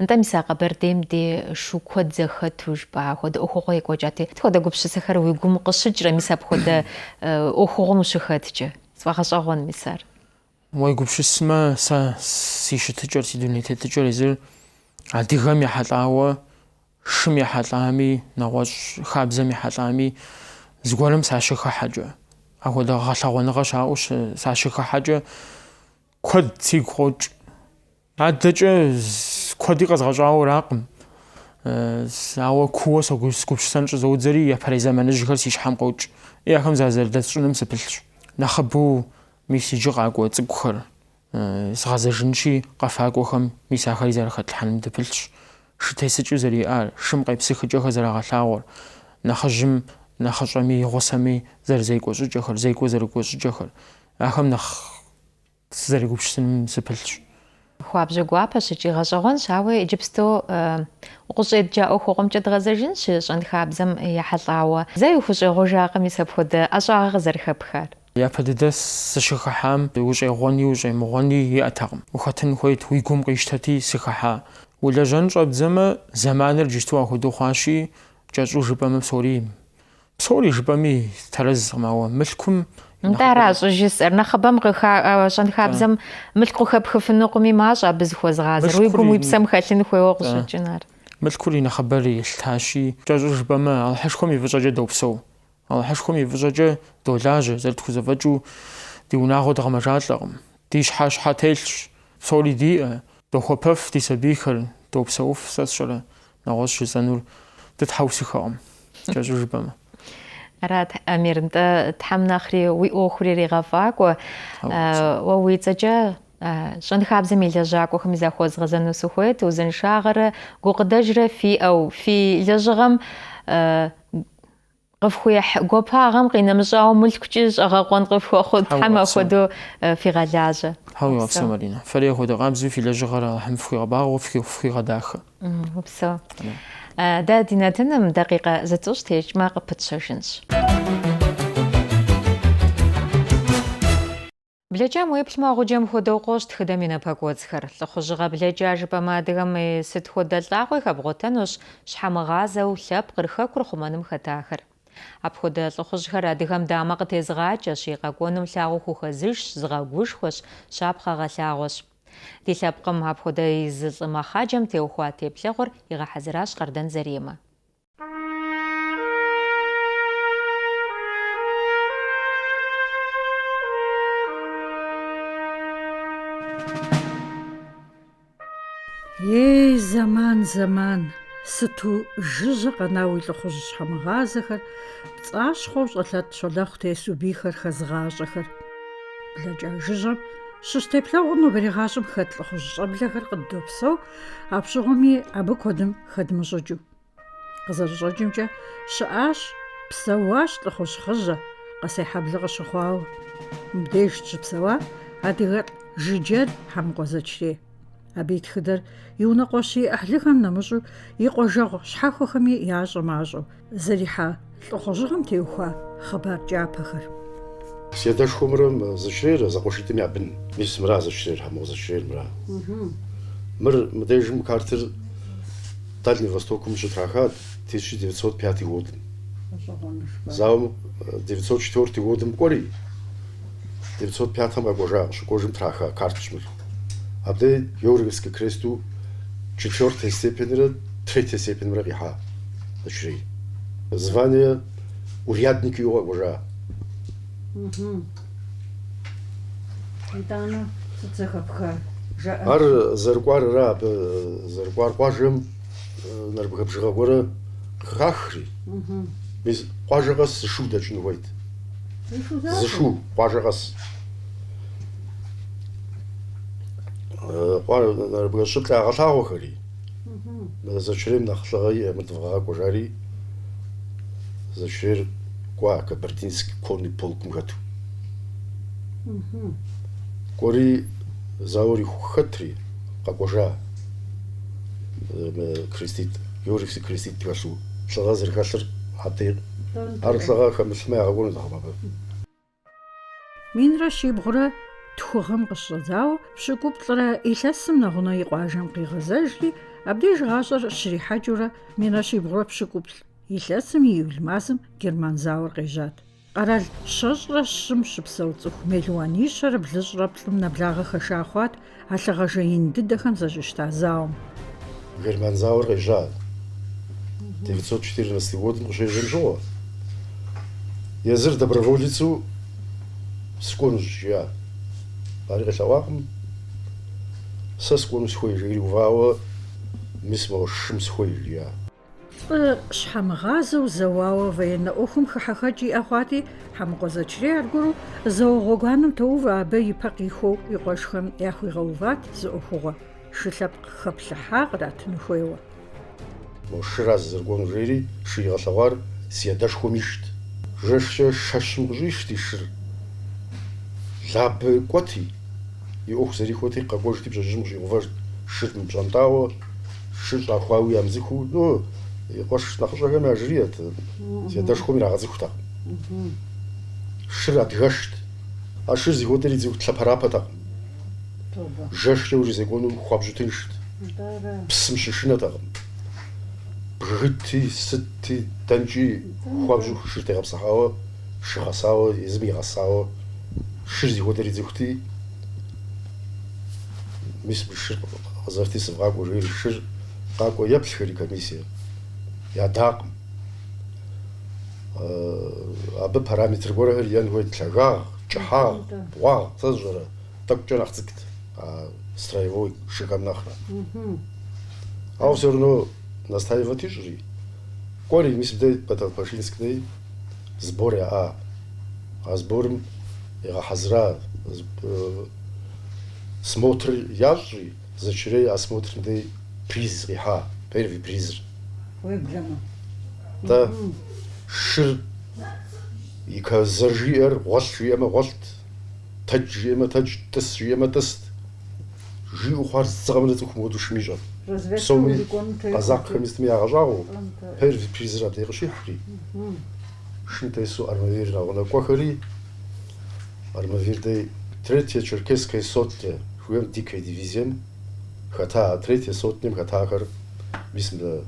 أنت مساق برديم دي شو كود زخت وجبا خود أخوه يكوجاتي تخود قبش سخر ويقوم قشجرة مساب خود أخوه مشخاتجة سواخش أغوان مسار ويقول شو اسمه سيش تجار سيدوني تجار يزر عديغم يحطعوا شم يحطعمي نواش خابزم يحطعمي زغولم ساشخ حاجة أهو ده غشاوان غشاوش ساشخ حاجة كود تيجوج عدجة كودي غشاو راقم ساوا كوس أو سكوش سانش زودزري يا فريزة من الجهر سيش حام قوج يا خم زازر دستشو نمسبلش نخبو ميسي جغا قوة تقخر سغازجنشي قفاقو خم ميسا خريزة رخت الحنم دبلش شتاي سجو زري شم قيب سيخ جوخ زرا غلاور نخجم نخجمي غسمي زيكو جوخر زيكو زرقو جوخر أخم زرقو بشتن سبلش خواب جوابا شجي غشغون شاوي جبستو وقشيت جاء أخوهم جد غزرجنش شان خابزم يحطعوا زي وخش غجاق ميساب خود أشعر غزر خبخار يا فددس سشخحام وجي غوني وجي مغوني يأتغم وختن خويت ويقوم قيشتتي سخحا ولا جنجب زمان الجشتوا خدو خواشي جاجو جبام بصوري جبامي ترز ماوا ملكم نتعرف جسر نخبم غخا شان خابزم ملكو خب خفنو قمي ماش عبز خوز غازر ويقوم يبسم خالين خوي وقش جنار ملكوري نخبري التاشي جاجو جباما على حشكم يفجاجة دوبسو على حشكم يفجاجة دولاجة زرت خوزفجو ديوناغو دغمجات لغم ديش حاش حاتيلش صوري دي دو خوبف دي سبيخر دوبسوف ساسشرة نغوش جزانور تتحوسي خام جاجو جباما رات أمير أنت تحمنا خري ويأخري رغفاك وويتجا شان خابزم يلجاك وخميزا خوز غزانو سخويت وزن شاغر قدجرة في لجغم غفخويا قوبها غم قينا مجاو ملكجيج أغاقوان غفخو خود حما خودو في غلاجة هاوي وابسا مارينا فريق خود غابزو في لجغر هم في غباغ وفي غداخ وبسا دا ديناتنا دقيقة زتوش تيج ما قبت سوشنش بلجا مويبل ما غوجم خودو قوشت خدامينا باقوزخر لخوجغا بلجا جبا دغم ست خود اللاغوي خبغوتانوش شحمغازا وشاب قرخا كرخمانم خطاخر اب خود لخوجغا دغم دامق تزغاجا شيقا قونم لاغو خوخزش زغاغوش خوش شاب خاغا لاغوش دي لابقم اب خود يز ما خاجم تيوخواتي بلغور يغا حزراش قردن زريمه يي زمان ستو جيجا قناوي لخوج شحمغازخر بصاش خوش قلت شلخ تيسو بيخر خزغاجخر بلجا جيجا ششتي بلاغنو بريغاشم خط لخوج شبلخر قدوبسو ابشغمي ابكودم خدم جوجو قزر جوجمجا شاش بسواش لخوج خجا قسي حبلغ شخواو مديش بسوا هادي جيجر حمقوزتشي أبيت خدر يونقوشي أهلهم نمجو يقوجغ شحاخوخمي ياجو ماجو زريحة لقوجغم تيوخوا خبر جابخر سيادة شخومرم زشرير زقوشيتم يعبن ميس مرا زشرير همو زشرير مرا مديجم كارتر Дальний Востоком Шатрахат 1905 год. Заум 904 годом кори. 905 гожа, шукожим траха карточмир. Абде Европейский кресту 4-й степени, 3-й степени рабиха. Дочери. Звание урядник его гожа. Итана цехапха. Ар зарквар раб, зарквар кважем нарбхабжгавора хахри. Biz кважагас шу дачну вайт. Зшу кважагас. Квар нарбхашутла галахохри. Зачрем нахлагай мдвага кожари. Зачер ква кабардинский конный полк мгату. Кори Заури хатри, какожа крестит, Юрикси крестит тяшу. Слага зерхашер, хатир, арслага хамсмай агон дахбаба. Минра шибгура тхугам гышзау, шикуптра иласым нагуна иqajam қиғазажли, Абдеж гъащӀэр щрихьэкӀыурэ минрэ щибгъурэ пщыкӀуплӀ илъэсым и иул мазэм герман зауэр къежьат. Къэрал щэщӀрэ щым щыпсэу цӀыху мелуанищэрэ блыщӀрэ плӀым нэблагъэ хэша хъуат а лъагъэжэ ин дыдэхэм зэщӀищта зауэм. Герман зауэр къежьа 914 годым къыщежьэм щыгъуэ. Езыр доброволецу скӏуэнущ жиӏа. Ари къелъэгъуакъым. Сэ скӏуэну схуей жери увауэ мис mo шым схуей жиӏа. Лӏы щхьэмыгъазэу зэуауэ военнэ ӏуэхум хыхьэхэкӏ иӏэ хъуати, Хьэмыкъуэ Зэчрей аргуэру зауэ гъуэгуанэм тоувэ абы ипэ къихуэу и къуэшхэм яхуигъэуват зы ӏуэхугъуэ, шы лъэпкъ хэплъыхьа къратыну хуейуэ. Mo шыра зэрыкӏуэну жери шы игъэлъэгъуар си адэшхуэм ишт. Жэщкӏэ шэщым къыщӏишт и шыр. Лабэ кӏуэти, и ӏуэху зэрихуэти къэкӏуэжти бжэжьым къыщӏигъувэжт. Шыр мыпщӏэнтӏауэ, шыр щӏахуауи ямызыхуу, и къуэш нэхъыщӏэхэм яжриет. Си адэшхуэм ирагъэзыхутэкъым. Шыр адыгэшт. А шыр зихуэтыр идзыху тлъэпэрапэтэкъым. Жэщкӏэ уризекӏуэну хуабжьутыншт. Псым щышынэтэкъым. Бгыти, сыти, дэнкӏи хуабжьу шыр тегъэпсыхьауэ, шы гъэсауэ, езым игъэсауэ, шыр зихуэтыр идзыхути, мис шыр къызэрти сывгъакӏуэ жери шыр къакӏуэ еплъхэри комиссие. Ядакъым. Абы параметр гуэрхэр ен хуейт лъагагъ, кӏыхьагъ, бгъуагъ, сэ сщӏэрэ, тӏэкӏукӏэ нэхъ цӏыкӏут, строевой шыхэм нэхърэ. Ауэ все равно настаивать ищӏри. Кӏуэри мис мыдэ Подолпашинск дей сбор яӏа. А сборым егъэхьэзыра, смотр ящӏри, Зэчрей осмотрым дей приз къихьа, первый призыр. Да, шыр и козыр жиӏэр гъуэлъ жиӏэмэ гъуэлът, тэдж жиӏэмэ тэдж, тӏыс жиӏэмэ тӏыст. Жиӏэу хъуар зыгъэмрэ цӏыху моду шым ищӏэт. Псоми къэзакъхэм истми ягъэщӏагъуэу, первый призыр абдей къыщихьри. Шым тесу армавир нэгъунэкӏуэхэри, армавир дей третья черкесская сотня, хуейм дикая дивизием, хэта третья сотням хэтахэр мис мы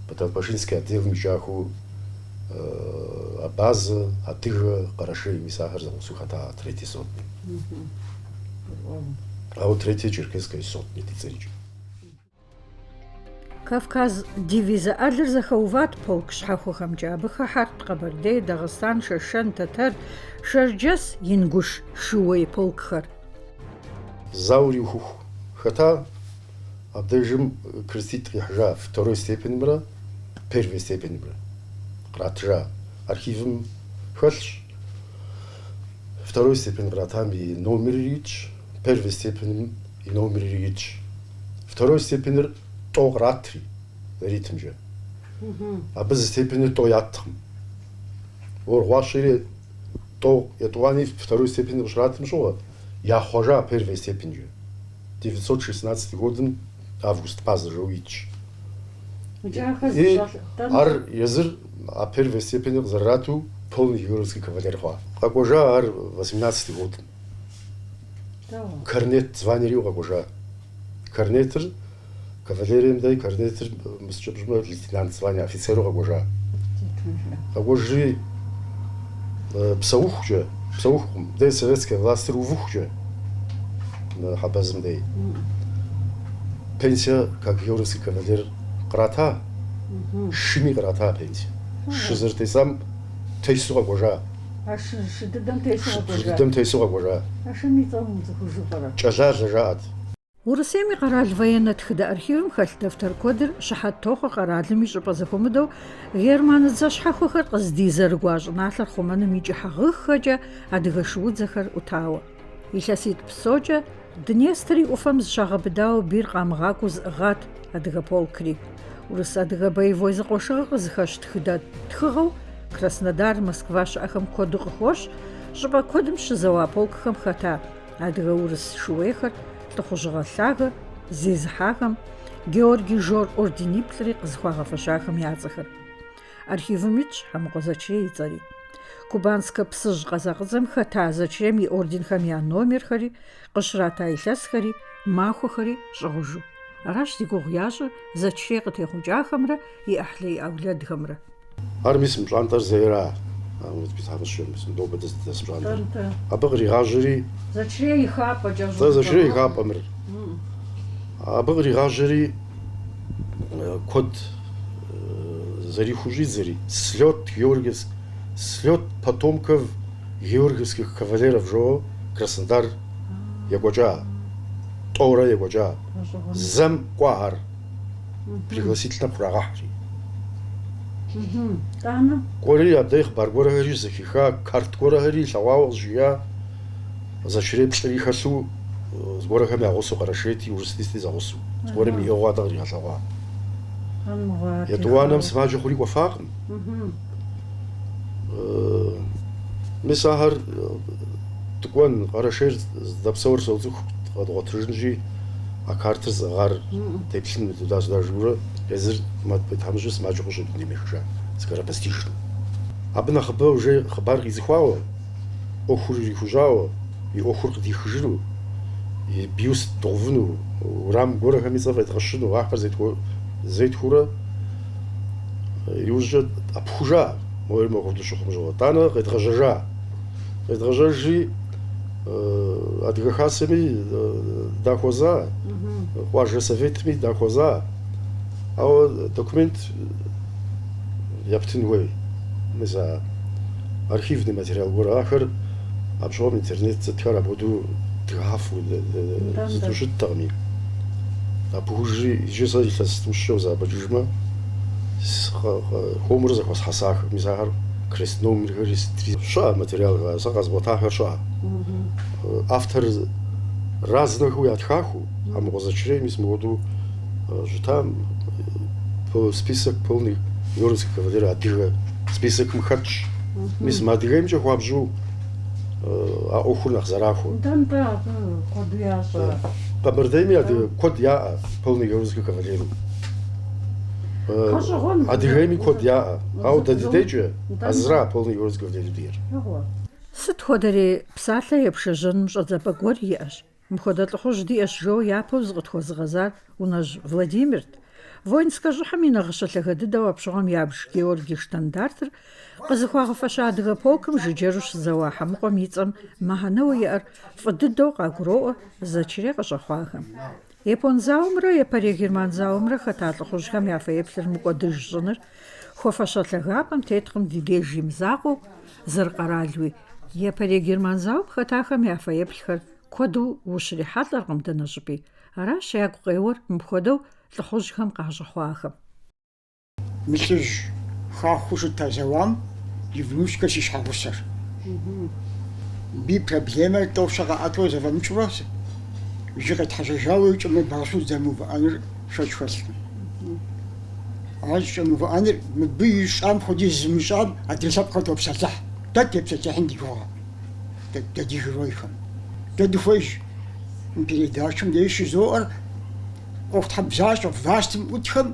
Подолпашинский отделым ищаху Абазы, Адыгэ, Къэрэшей мис ахэр зэгъусэу хэта третья сотня. А вот третья черкесская сотня дицӏэрикӏэ. Кавказ дивизэ ӏэлыр зэхэуват полк щхьэхуэхэмкӏэ. Абы хэхьэрт Къэбэрдей, Дагъыстан, Шэшэн, Татар, Шэрджэс, Ингуш, Шууей полкхэр. Заури ухуху. Хэта абдежым крестит къихьыжа второй степенымрэ, первой степенымрэ. Къратыжа. Архивым хэлъщ. Второй степен къратам и номер итщ, первой степеным и номер итщ. Второй степеныр тӏо къратри ритмжэ. Абы зы степеныр тӏо яткъым. Ор гъуащэри тӏо етӏуани второй степен къыщратым щыгъуэ, яхъуэжа первой степенжэ. 916 годым август пазэжэу итщ. И ар езыр а первой степени къызэррату полный георгиевский кавалер хъуа. Къэкӏуэжа ар 18 годым. Корнет званиериу къэкӏуэжа. Корнетыр кавалерием дей корнетыр мыскӏэпщӏмэ лейтенант звание офицеру къэкӏуэжа. Къэкӏуэжри псэухукӏэ, псэухукъым. Дей советская властыр увыхукӏэ. Хьэбэзым дей. Пенсия как георгиевский кавалер кърата. Шыми кърата пенсия. Шызыр тесам тесу къэкӏуэжа. Шыдыдэм тесу къэкӏуэжа. Кӏэлалэ жаӏэт. Урысейми къэрал военнэ тхыдэ архивым хэлъ дэфтэр кодыр щыхьэт тохъуэ къэралым и щӏыпӏэ зэхуэмыдэу германыдзэ щхьэхуэхэр къыздизэрыгуа щӏыналъэр хъумэным и кӏыхьэгъыгхэкӏэ адыгэ шуудзэхэр ӏутауэ. Илъэситӏ псокӏэ Днестр и ӏуфэм зыщагъэбыдауэ бийр къамыгъакӏуэу зыӏыгъат адыгэ полкри. Урыс-адыгэ боевой зэкъуэшыгъэ къызыхэщ тхыдэ тхыгъэу Краснодар, Москва щыӏэхэм куэду къыхуощ, щӏыпӏэ куэдым щызэуа полкхэм хэта адыгэ-урыс шууейхэр, лӏыхъужьыгъэ лъагэ, зезыхьахэм, Георгий Жор ордениплӏри къызыхуагъэфэщахэм я цӏэхэр. Архивым итщ Хьэмыкъуэ Зэчрей и цӏэри. Кубанскэ псыжь къэзакъыцӏэм хэта Зэчрейм и орденхэм я номерхэри, къыщрата илъэсхэри, махуэхэри щӏыгъужу. Аращ ди гугъу ящӏыр зэчрей къытехъукӏахэмрэ и ӏыхьлэ и ӏэулэдхэмрэ. Ар мис мыщӏантӏэр зейра. Мис добэ дэс мыщӏантӏэр. Абы къригъажьэри Зэчрей и хапӏэкӏэ. зэчрей и хапӏэмрэ. Абы къригъажьэри куэд зэрихущӏидзэри слет потомков георгиевских кавалеров жоуэ Краснодар екӏуэкӏа. Тӏоурэ екӏуэкӏа. Зэм кӏуа ар. Пригласительно хурагъэхьри. Кӏуэри абдей хъыбар гуэрхэри зэхиха карт гуэрхэри лъэгъуауэ къызжиӏа зэчрей плӏыри хэлъу зыгуэрхэм ягъусэу къэрэшейти университети зэгъусэу. Зыгуэрым иӏыгъуэ атӏэ къригъэлъэгъуа. Етӏуанэм сымаджэ хъури кӏуэфакъым. Мис ахэр тыкӏуэн къэрэшейр здэпсэур соцӏыху къэдгъуэтыжынщи, а картыр зыгъэр теплъын туда-сюда жиӏэурэ езыр тхьэмыщӏу сымаджэ хъущӏ дунейм ехыжа. Скоропостижно. Абы нэхъыбэ уже хъыбар къизыхуауэ, ӏуэхур ирихужьауэ, и ӏуэхур къыдихыжыну, и бюст тӏувыну, урам гуэрхэми цӏэ фӏедгъэщыну, ахэр зетхурэ иужькӏэ ӏэпхужа, моуейр махуэу дыщыхъум щыгъуэ. ТӀанэ къедгъэжьэжа. Къедгъэжьэжри адыгэ хасэми дахуэза, къуажэ советми дахуэза. Ауэ документ ептын хуей. Мис а архивный материал гуэрэ ахэр абщӏэм интернет зэтхэр апхуэдэу дгъафэу зытущыттэкъыми. Абыхужри иджы сэ илъэс тӏущэу зэӏэбэкӏыжмэ, хуэмурэ зэхуэсхьэсах. Мис ахэр крест номерхэри щыӏэ материал, сэ къэзбгъуэтахэр щыӏэ. Автор разныхыу ятхахыу, а мы зэчрей мис мыуэду щытам список полный георгиевских кавалеров, адыгэ списокым хэтщ. Мис мы адыгеймкӏэ хуабжьу а ӏуэхур нэхъ зэрахуэ. Къэбэрдейми адыгэ куэд яӏэ полный георгиевских кавалеров. Адыгейми куэд яӏэ. Ауэ дэдейкӏэ азра полный георгиевских кавалеров диӏэр. Сыт хуэдэри псалъэ епшыжьыным щӏэдзэпӏэ гуэр иӏэщ. Мыпхуэдэ лӏыхъужь диӏэщ жэуэ япэу зыкъытхуэзыгъэзар унэжь Владимирт. Воинскэ щӏыхьым и нэгъыщэ лъэхэ дыдэу апщыгъуэм ябж Георгий Штандартыр къызыхуагъэфэща адыгэ полкым жыджэру щызэуа хьэмыкъуэм и цӏэм мыхьэнэу иӏэр фӏы дыдэу къагуроӏуэ зэчрей къыщӏэхъуахэм. Япон зауэмрэ япэрей герман зауэмрэ хэта лӏыхъужьхэм я фэеплъыр мыкӏуэдыж щӏыныр хуэфэщэ лъагапӏэм теткъым ди деж имызакъуэу зэрыкъэралуи. Япэрей герман зауэм хэтахэм я фэеплъхэр куэду ущрихьэлӏэркъым дэнэ щӏыпӏи. Аращ ягу къеуэр мыпхуэдэу лӏыхъужьхэм къащӏыхъуахэм. Мылъыжь хахуэу щыта зэуам и внучкэр си щхьэгъусэр. Би проблемэр тӏэу-щэ къаӏэтурэ зэфӏэмыкӏыурэ жьы къетхьэжьэжауэ кӏэмэ бащэу зэмыувыӏэныр шэч хэлъкъым. Ар кӏэмыувыӏэныр мыбы ищӏам хуэдиз зымыщӏам адрей лъэпкъхэр топсэлъыхь. Дэ тепсэлъыхьын ди гугъэ. Дэ ди геройхэм. Дэ дыхуейщ империядачэм деж щызоӏэр ӏуэхутхьэбзащӏэ властым ӏутхэм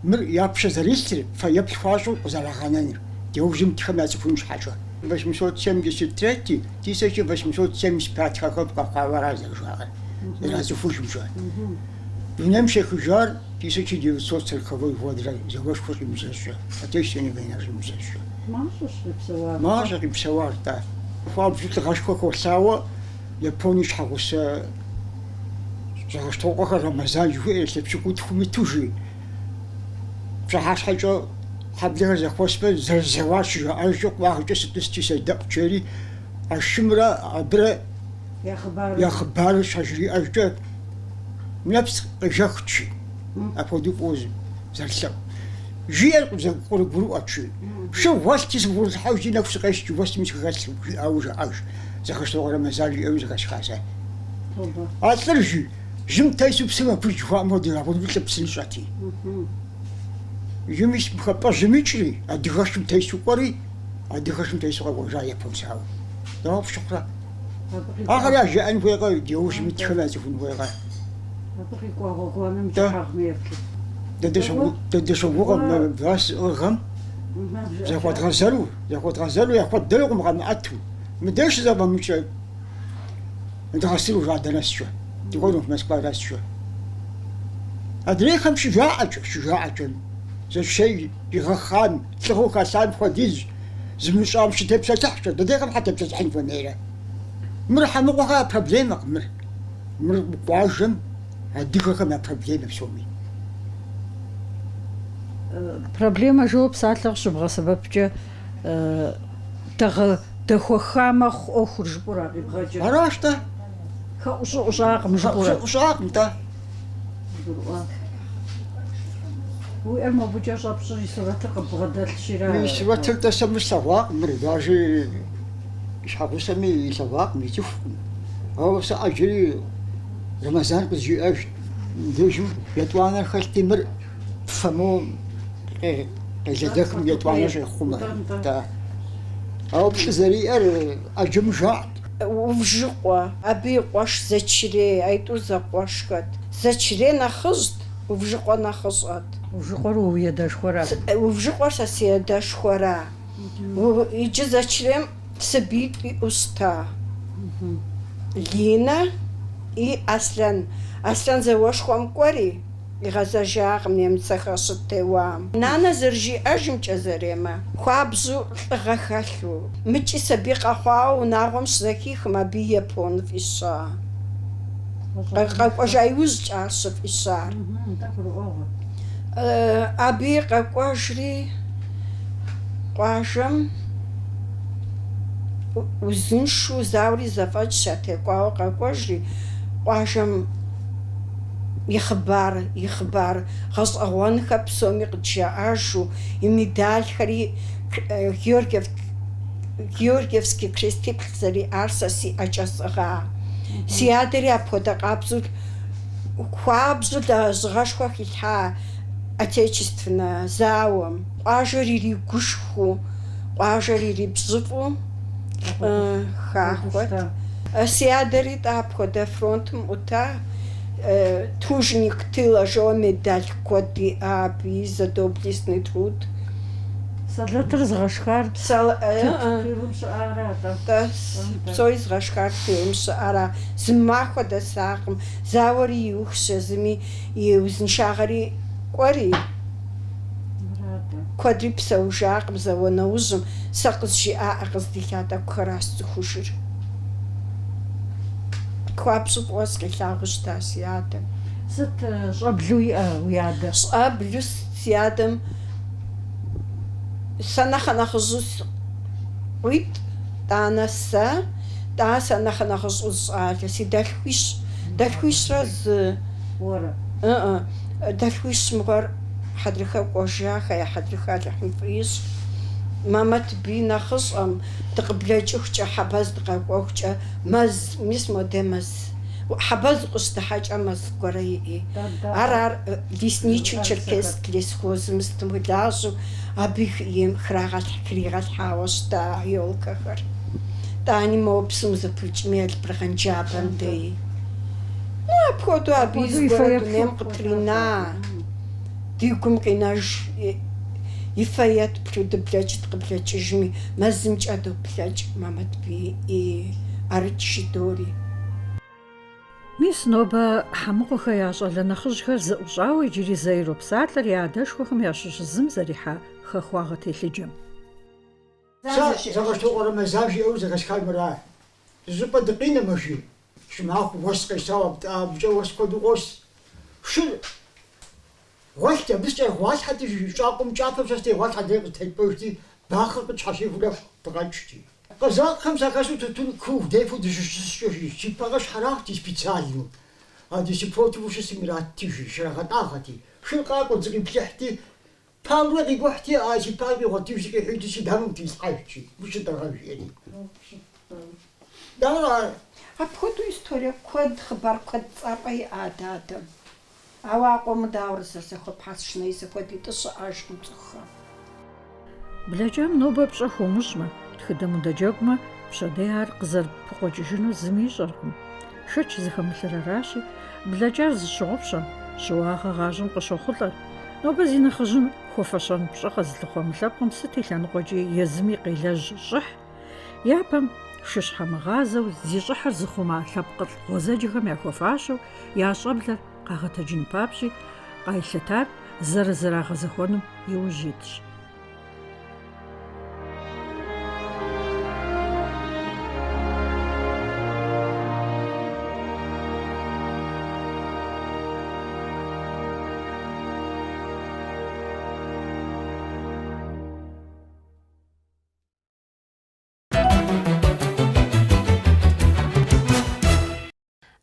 мыр япщэ зэрилъыр фэеплъ хуащӏэу къызэрагъэнэныр. Деужьым тхэм яцӏыхун щхьэкӏэ. 873 1875 хэхэм къэхъуауэра зэрыжаӏэр. Зэрацӏыхужым щӏэ. Дунейм щехыжар 1940 годрэ зэуэшхуэ къимызэщӏэ. Отечественной война щымызэщӏэ. Мащӏэ къипсэуар, да. Хуабжьу лӏыгъэшхуэ холъауэ Японий щхьэгъусэ зэгъэщтӏокъуэхэр Рамазан жыхуиӏэр лъэпщыкӏутху мыту жи. Пщыхьэщхьэкӏэ хьэблэхэр зэхуэсмэ зэрызэуар щыжаӏэжкӏэ къуагъыкӏэ сытӏысти седэӏу чери ащымрэ абырэ я хъыбарыр щхьэжриӏэжкӏэ нэпс къежэхчи. Апхуэдэу фӏыуэ зэрылъэӏу. Жиӏэр къурыгурыӏуэчи. Шы уэлъти сыхурылъхьэжи нэху сыкъещӏ уэстми сыхэлъ жиӏауэ жаӏэж. Зэгъэщтӏокъуэ Рамазан жиӏэуи зыхэсхьэзэ. А лӏыр жи. Жьым тесу псым абы жыхуаӏэм хуэдэу апхуэдэу лӏы псын щӏэти. Жьыми хэпӏэжьым икӏри, адыгэшым тесу кӏуэри, адыгэшым тесу къэкӏуэжа япон зауэ. Дауэпщӏыхъурэ. Ахэр яжеӏэн хуейкъэ, диужьым итхэм яцӏыхун хуейкъэ. Дэдэщогугъэм властӏыгъэм зэхуэдгъэзэру яхуэдэру къымыгъэмыӏэту. Мыдеж щызэфӏэмыкӏэ дгъэсыру жадэ нэсчӏэ. Ди къуэну Москва нэсчӏэ. أدريخم شجاعة زي الشيء يغخان تلغو خاسان خديج زمشام شتب ستحشر دقيقة حتى بتزحين فنيرة مرحا مقوها بروبليمك مر بقواجم هديك كم بروبليم بسومي проблема жоб сааллах шубга сабабча тахохама охурж бура бгаджа арашта ха ушаақм жбура ушаақмта هو أما بوجا صابصر يسواتر قبغدال شيرا يسواتر تسمى السواق مرضاجي يشحقو سمي سواق ميتوف هو سأجري رمضان بزي أجد دوجم يتوانا خلتي مر فمو جدكم يتوانا شي خمر تا أو بشزري أجم جعد وفجقوا أبي قواش زتشري أيتو زقواشكت زتشري نخزت وفجقوا نخزت وفجقوا يداش خورا وفجقوا سيداش خورا ويجي زتشريم سبيت بأستا لينا إي أصلاً زواش خوام كوري يغزاجاغ نمسخ ستوام نانا زرجي أجمج أزريما خوابزو غخالو مجي سبيق أخواو ناغم سزاكي خما بيابون في الشا قاقواجايوز جاسو في الشا أبي قاقواجري قواجم وزنشو زاوري زفاج شاتي قاقواجري قواجم يخبار خاص أغوان خبصومي قدشاعشو يميدال خري Георгиевский креститель арсаси ачасага сиадери апода қабзул хуабзул да згашхва хилха отечественно заум ажери гушху ажери бзуфу хахват сиадери да апода фронтом ута труженик тыла жо медаль коди аби за доблестный труд. Салатыр згашхар Псой згашхар ара змахва да сахм завари ухшазми и узншагари кори квадрипса ужакм завона узм сақзши ағыздихата крас хушир квапсу поскеллагышта сиадам зат жаблуй уяда жаблус сиадам санаханахзус уит танаса санаханахзус алси далхвиш раз ورا далхвиш мгар حضرتك وجهك يا حضرتك الحين فيس ماما تبي نخص تقبلج أختي حباز دقاقوختي مز مسمو دمز حباز قصد حاجة مز قريئي أرار ديسنيتشو تشركيسك لسخوز مستمدازو أبيخ يم خريغات حاوش تا يولكخر تاني مو بسمز بلجميل برغنجابن دي لا بخوتو أبيز قرد نيم قطرينا ديكم قناج يفايات برود بلاج تقبلاج جمي مازمج أدو بلاج مامت بي أرتشي دوري ميس نوبا حمقو خياش على نخرجها زوجاوي جري زيرو بساتر يعداش وخم يعشش الزم زريحة خخواغتي لجم زغشتو قرى مزاجي أو زغشكال مراه زبا دقينة ماشي شماخ وسقي سوا بجو وسقو دوغوس شو واحد بس واحد حتى يشاقم جافة بس واحد حتى تبوشتي باخر بتشاشي ولا تغشتي قزاق خمسة كاسو تتون كوف ديفو دششششي شي باغش حراقتي سبيتاليو هادي سبورتي وش سميراتي شراغات آخاتي شو قاقو زغي بلحتي باورا دي قوحتي آجي باقي غطي وشكي حيتي شي دامتي صحيحتي وش درغاش يعني دارا أبخوتو إستوريا كود خبر كود صابي آدادم أواقوم داور زرزخو بحاسشني زخو دي تسعاشكم زخو بلاجام نوبا بشاخو مجمع تخدمو دا جاقما بشاديار قزر بقوجيجنو زمي جرقم شاش زخمثر راشي بلاجار زشغبشان شواغا غاجم قشو خطر نوبا زينا خجن خوفاشان بشاخا زلخو ملابقم ستيلان قوجي يزمي قيلاج جح يابم ششحا مغازو زي جحر زخو مع لابقت غوزاجيهم يا خوفاشو يا شابلر قاغتا جن بابشي къайлъэтар зэрызэрагъэзэхуэнум иужь итщ.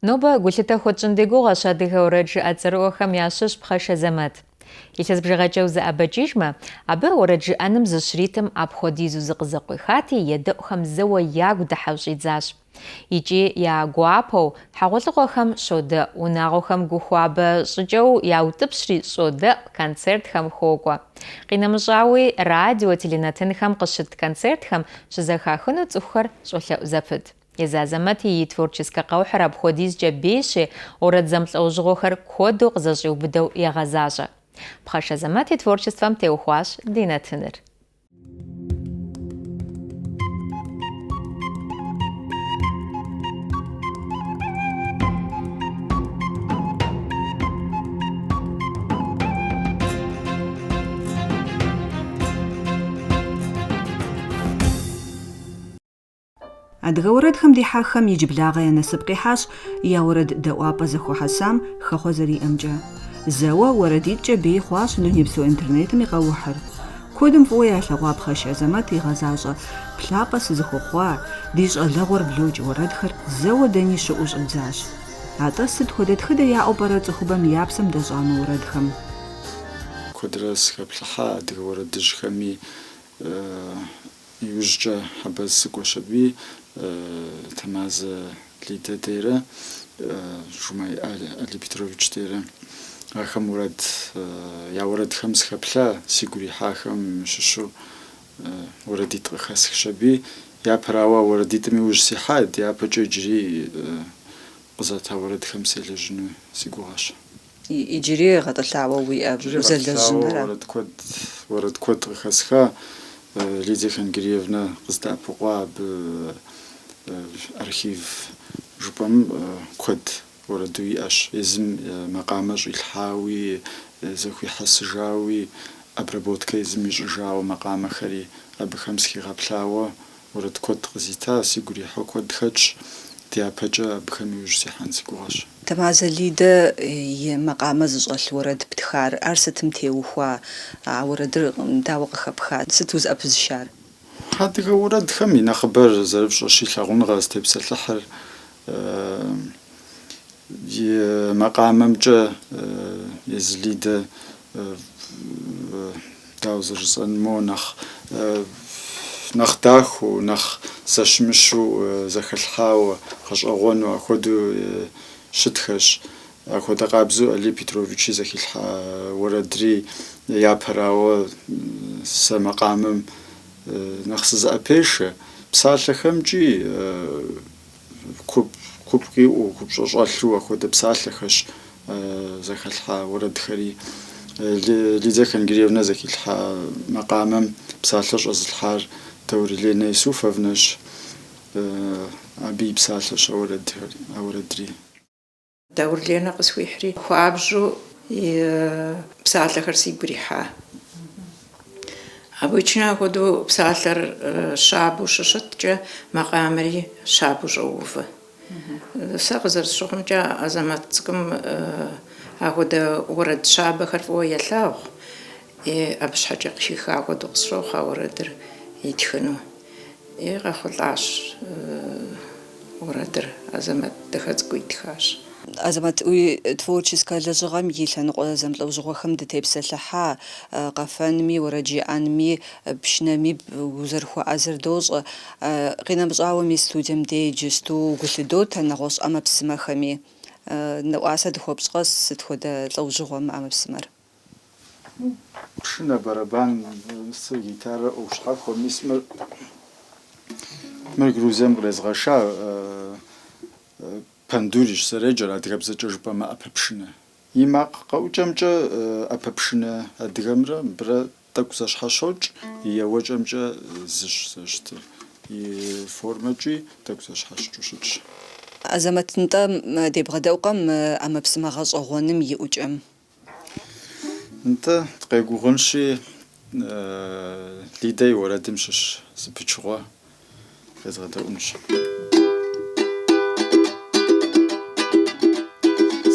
Нобэ гулъытэ хуэтщӏындегугъэщ адыгэ уэрэд жыӏэ-цӏэрыӏуэхэм ящыщ Пхъэшэ Зэмэт. Илъэс бжыгъэкӏэу зыӏэбэкӏыжмэ, абы уэрэд жыӏэным зыщритым апхуэдизу зыкъызэкъуихати, едыӏухэм зэуэ ягу дыхьэу щӏидзащ. Икӏи я гуапэу хьэгъуэлӏыгъуэхэм щодэӏу, унагъуэхэм гу хуабэ щӏыкӏэу яутӏыпщри щӏодэӏу, концертхэм хокӏуэ. Къинэмыщӏауи радио, теленэтынхэм къыщыт концертхэм щызэхахыну цӏыхухэр щӏолъэӏу зэпыт. Еза Зэмэт и творческэ къэухьыр апхуэдизкӏэ бейщи, уэрэд зэмылӏэужьыгъуэхэр куэду къызэщӏиубыдэу егъэзащӏэ. Пхъэшэ Зэмэт и творчествэм теухуащ Ди Натыныр. Адыгэ уэрэдхэм дихьэхэм иджыблагъэ я насып къихьащ я уэрэд дэӏуапӏэ зэхуэхьэсам хэхъуэ зэриӏэмкӏэ. Зэуэ уэрэдитӏкӏэ бей хъуащ дунейпсо интернетым и къэухьыр. Куэдым фӏыуэ ялъэгъуа Пхъэшэ Зэмэт игъэзащӏэ плъапӏэ сызыхуэхъуа, ди щӏалэгъуэр блокӏ уэрэдхэр зэуэ дэни щыӏэу щӏидзащ. Атӏэ сыт хуэдэ тхыдэ яӏэу пӏэрэ цӏыхубэм я псэм дэщӏану уэрэдхэм? Куэдрэ сыхэплъыхьа адыгэ уэрэдыжьхэми иужькӏэ хьэбэ сыкӏуэщ абыи Тамазэ Лидэ дейрэ, Жумай Али Петрович дейрэ. Ахэм уэрэд я уэрэдхэм сыхэплъа сигу ирихьахэм щыщу уэрэдитӏ къыхэсхщ абыи. Япэрауэ уэрэдитӏым иужь сихьат, япэкӏэ иджыри къызэта уэрэдхэм селэжьыну си гугъэщ. Иджыри гъэтӏылъауэ уиӏэ узэлэжьынрэ? Уэрэд куэд къыхэсха. Лидия Хангириевна къыздэӏэпыкъуа абы архив жыпӏэм куэд уэрэду иӏэщ. Езым макъамэ щӏилъхьауи, зэхуихьэсыжауи, обработкэ езым ищӏыжауэ макъамэхэри абыхэм схигъэплъауэ уэрэд куэд къызита, сигу ирихьэу куэд хэтщ. Дяпэкӏэ абыхэм иужь сихьэн си гугъэщ. Тамазэ Лидэ и макъамэ зыщӏэлъ уэрэд птхар, ар сытым теухуа, а уэрэдыр дауэ къыхэпха, сыт узыӏэпызщар? Адыгэ уэрэдхэм и нэхъыбэр зэрыпщӏэщи лъагъуныгъэ степсэлъыхьыр и макъамэмкӏэ езы Лидэ дауэ зэрыжысӏэнумо нэхъ дахэу, нэхъ зэщымыщу зэхэлъхьауэ гъэщӏэгъуэну апхуэдэу щытхэщ. Апхуэдэ къабзэу Али Петровичи зэхилъхьа уэрэдри япэрауэ сэ макъамэм нэхъ сызэӏэпешэ. Псалъэхэмкӏи куп къиӏэу, куп щӏэщӏэлъу апхуэдэ псалъэхэщ зэхэлъхьа уэрэдхэри. Лидия Хангириевна зэхилъхьа макъамэм псалъэ щӏэзылъхьар Таурилена Исуфовнэщ. Абы и псалъэщ а уэрэдри. Таурилена къысхуихьри хуабжьу и псалъэхэр сигу ирихьа. Обычно апхуэдэу псалъэр щабэу щыщыткӏэ, макъамэри щабэу щӏоувэ. Сэ къызэрысщыхъумкӏэ а Зэмэт цӏыкӏум апхуэдэ уэрэд щабэхэр фӏыуэ елъагъу. Абы щхьэкӏэ къыхиха хуэдэу къысщохъу а уэрэдыр итхыну. Къэхъулӏащ уэрэдыр а Зэмэт дахэ цӏыкӏуу итхащ. Азамат уи творческэ лэжьыгъэм и лъэныкъуэ зэмылӏэужьыгъуэхэм дытепсэлъыхьа, къэфэнми, уэрэд жиӏэнми, пшынэми узэрыхуэӏэзыр дощӏэ. Къинэмыщӏауэ ми студием де иджысту угулъыдотэ нэгъуэщӏ ӏэмэпсымэхэми. Нэӏуасэ дыхуэпщӏ къэс сыт хуэдэ лӏэужьыгъуэм ӏэмэпсымэр? Пшынэ, барабан, гитарэ, ӏуэхущхьэхуэ, мис мыр Грузием кърезгъэша. Пандурищ зэреджэр адыгэбзэкӏэ жыпӏэмэ ӏэпэпшынэ. И макъ къэӏукӏэмкӏэ ӏэпэпшынэ адыгэмрэ мыбрэ тӏэкӏу зэщхьэщокӏ, и еуэкӏэмкӏэ зыщ зэщтыр. И формэкӏи тӏэкӏу зэщхьэщыкӏыу щытщ. Азамат нтӏэ дебгъэдэӏукъэ мы ӏэмэпсымэ гъэщӏэгъуэным иӏукӏэм? أنت تقيقوغنشي ليداي ولا دمشش سبتشوا كذغدونش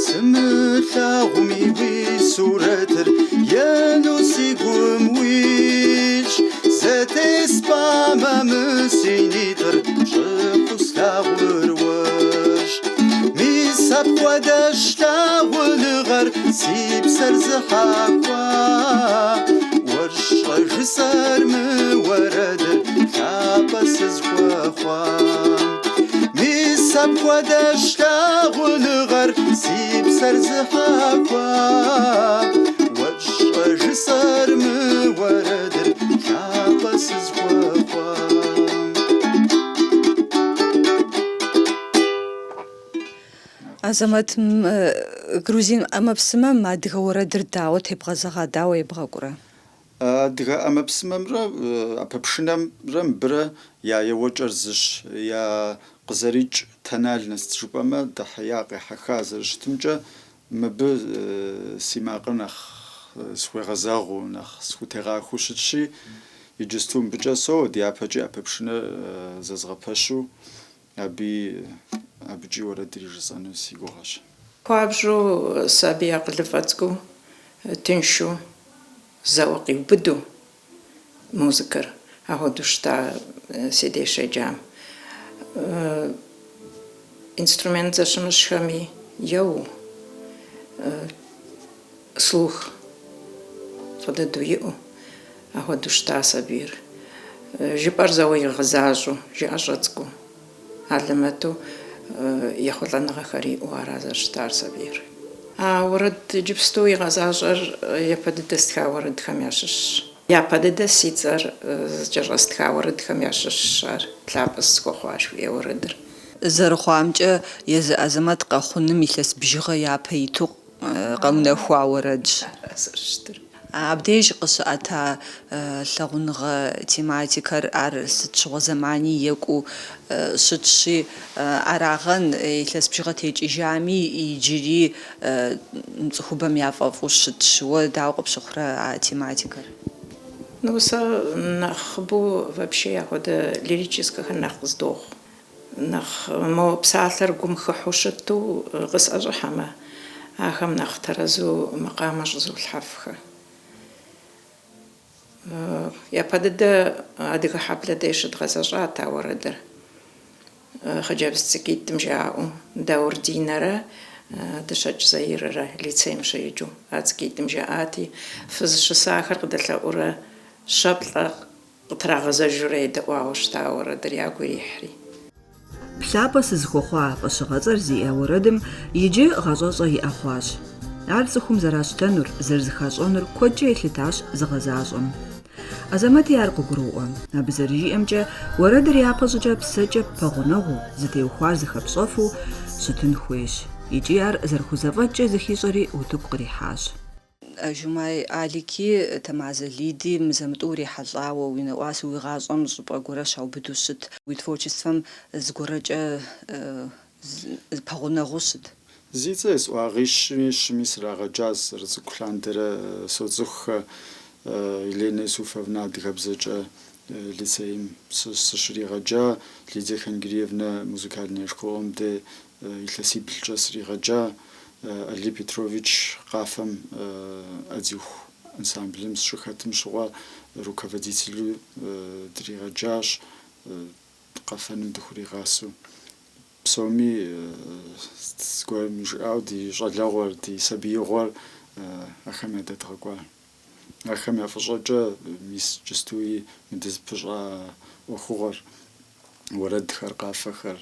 سمتا غمي بسورتر يانوسي قمويش زاتيس باما مسينيتر شخص لا ورواش ميساب وداش لا ولغر سيب سرزحاكوا ورش جسر مورد كابس زخوا ميساب وداش لا ولغر سيب سرزحاكوا ورش جسر مورد كابس زخوا Азамат грузин амапсыма адыга орэдыр дауэ тебгъэзэгъа, дауэ ебгъэкӏурэ? Адыга амапсымэмрэ апэпшынэмрэ мыбырэ я еуэкӏэр зыщ, я къызэрикӏ тэнал нэс жыпӏэмэ дыхьея къехьэха зэрыщытымкӏэ мыбы си макъыр нэхъ схуегъэзэгъу, нэхъ схутегъэхыу щытщи, иджысту мыбыкӏэ соуэ дяпэкӏи апэпшынэ зэзгъэпэщу абыкӏи уэрэдыр ижысӏэну си гугъэщ. Хуабжьу сабий акъылыфӏэ цӏыкӏуу тыншу зэуэ къиубыду музыкэр ахуэдэу щыта си деж щеджам. Инструмент зэщымыщхэми еуэу слух фӏы дыдэу иӏэу ахуэдэу щыта сабийр. Жыпӏэр зэуэ игъэзащӏэу жиӏэщӏэ цӏыкӏуу. Алэмэту ехъулӏэныгъэхэри иӏэу ара зэрыщытар сабийр. Уэрэд иджыпсту игъэзащӏэр япэ дыдэ стха уэрэдхэм ящыщщ. Япэ дыдэ си цӏэр зыкӏэщӏэстха уэрэдхэм ящыщщ ар. Плъапӏэ схуэхъуа жыхуиӏэ уэрэдыр. Зэрыхъуамкӏэ езы Азамат къэхъуным илъэс бжыгъэ япэ иту къэунэхуа уэрэдщ. Зэрыщытыр. Абдеж къыщыӏэта лъагъуныгъэ тематикэр ар сыт щыгъуэ зэмани екӏуу щытщи, арагъэн илъэс бжыгъэ текӏыжами иджыри цӏыхубэм яфӏэфӏу щытщ. Уэ дауэ къыпщыхъурэ а тематикэр? Ну, сэ нэхъыбэу вообще ахуэдэ лирическэхэр нэхъ къыздохъу. Нэхъ мо псалъэр гум хыхьу щыту къысӏэщӏыхьэмэ, ахэм нэхъ тэрэзу макъамэ щӏызолъхьэфхэ. Япэ дыдэ адыгэ хьэблэ деж щыдгъэзэщӏат а уэрэдыр. Хъыджэбз цӏыкӏитӏым жаӏэу Даур Динэрэ Дыщэкӏ Заирэрэ лицейм щеджэу а цӏыкӏитӏым жаӏати, фызыщысахэр къыдэлъэӏурэ щэплӏэ къытрагъэзэжурэ едэӏуауэ щыта уэрэдыр ягу ирихьри. Плъапӏэ сызыхуэхъуа фӏэщыгъэцӏэр зиӏэ уэрэдым иджы гъэщӏэщӏэ иӏэ хъуащ. Ар цӏыхум зэращтэнур, зэрызыхащӏэнур куэдкӏэ елъытащ зыгъэзащӏэм. Азамэти ар къыгуроӏуэ. Абы зэрыжиӏэмкӏэ уэрэдыр япэ щӏыкӏэ псэкӏэ пэгъунэгъуу, зытеухуар зыхэпщӏэфу щытын хуейщ. Икӏи ар зэрыхузэфӏэкӏкӏэ зыхищӏэри утыку кърихьащ. Жумай Алики Тамазэ Лиди мызэмытӏэу урихьэлӏауэ уи нэӏуаси уи гъащӏэм щӏыпӏэ гуэрэ щаубыду щыт. Уи творчествэм зыгуэрэкӏэ пэгъунэгъуу щыт. Зи цӏэ есӏуагъищми щыми срагъэджащ зэрыцӏыкӏу лъандэрэ соцӏыхухэ Елена Исуфовна адыгэбзэкӏэ лицейм сыщригъэджа, Лидия Хангириевна музыкальная школам де илъэсиплӏкӏэ сригъэджа, Али Петрович къафэм адзиху ансамблым сщыхэтым щыгъуэ руководителю дригъэджащ, къэфэным дыхуригъасу. Псоми зыгуэрым жиӏэу ди щӏалэгъуэр, ди сабиигъуэр ахэм ядэдгъэкӏуа. Ахэм я фӏыщӏэкӏэ мис джыстуи мыдызыпыщӏа ӏуэхугъуэр, уэрэдхэр, къафэхэр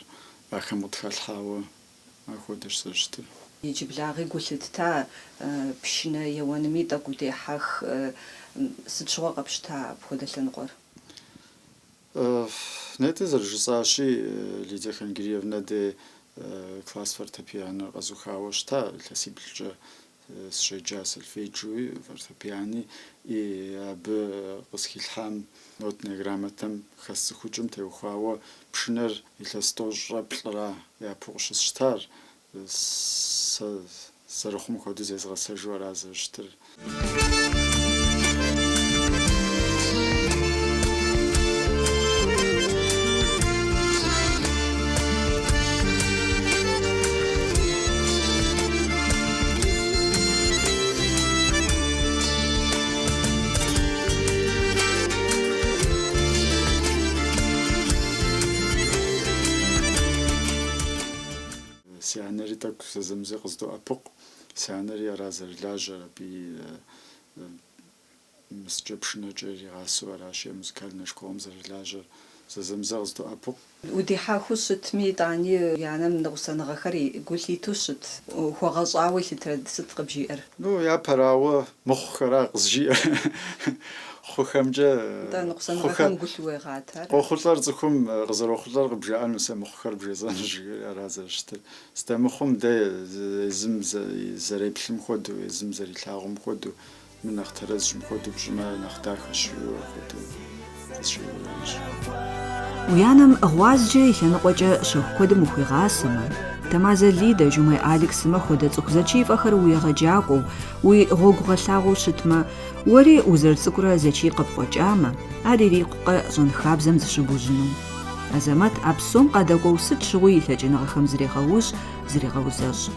ахэм къытхэлъхьауэ ахуэдэщ зэрыщытыр. Иджыблагъи гу лъытта пшынэ еуэнми тӏэкӏу техьэх. Сыт щыгъуэ къэпщта апхуэдэ лъэныкъуэр? Нэти зэрыжысӏащи, Лидия Хангириевна де класс фортепиано къэзухауэ щыта, илъэсиплӏкӏэ сщеджа сольфеджиуи, фортепиани, и абы къысхилъхьам нотнэ грамотэм хэс цӏыхукӏым теухуауэ пшынэр илъэс тӏощӏрэ плӏырэ япэу къыщысщтар, зэрыхъум хуэдэу зезгъэсэжу ара зэрыщытыр. سيانري تاك زمزق قصدو أبق سيانري رازر لاجر بي مسجبشنا جري غاسو راشي مزكال نشكوم زر لاجر زمزق قصدو أبق ودي حاخوشت ميداني يعني من غسان غخري قلتي توشت هو غصاوي ترد صدق بجير نو يا براوة مخ راقص جير خو خمجة دا نقصان غخم قلت وغاتر خو خلطار زكم غزر خلطار بجعل نسمى مخر بجزان جير رازر شتر استمخم ده زم زري بلم خود زم زري لاغم خود من اخترز جم خود بجما نختار شو خود شو ويانم أغواز جاي لنقوجة شوه كود مخوي غاسما تمازا ليدا جمعي أليكس ما خودت أخزاتشيف أخر ويغجاقو ويغوغ غساغو شتما وري وزر سكرة زاتشي قبقوجاما عادي ريقوقا زون خابزم زشبوجنو أزامات أبسوم قادقو ست شغوي لجنغ خم زريغوش زريغوزاج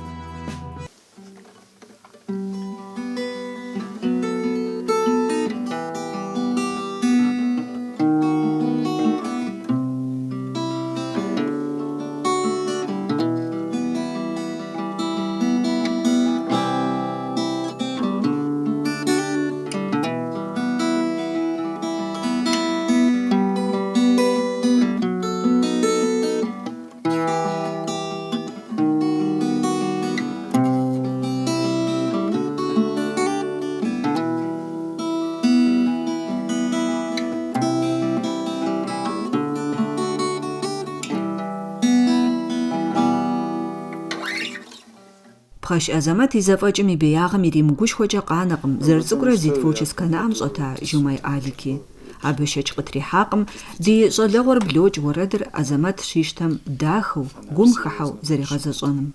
خش أزمات إزافاج مي بياغم يدي مقوش خوجا قانقم زرزقرا زيد فوشس كنام صوتا جمعي آليكي عبشج قطري حاقم دي صلغور بلوج وردر أزمات شيشتم داخو قوم خحو زري غزصونم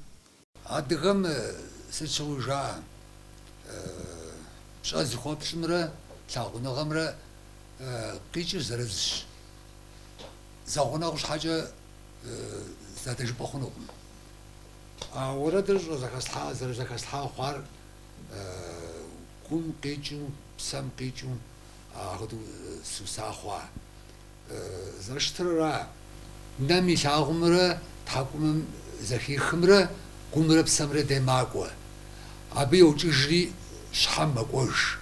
أدغم ستشوجا شاز خواب شمرا لاغونا غمرا قيش زرزش زاغونا غش حاجة زادج بخونو وردر زكاستها خوار قوم قيجو سام قيجو هادو سوسا خوا زرشترا نامي شاغمرا تاقوم زخير خمرا قومرا بسمرا دماغوا أبي وجري شحم مقوش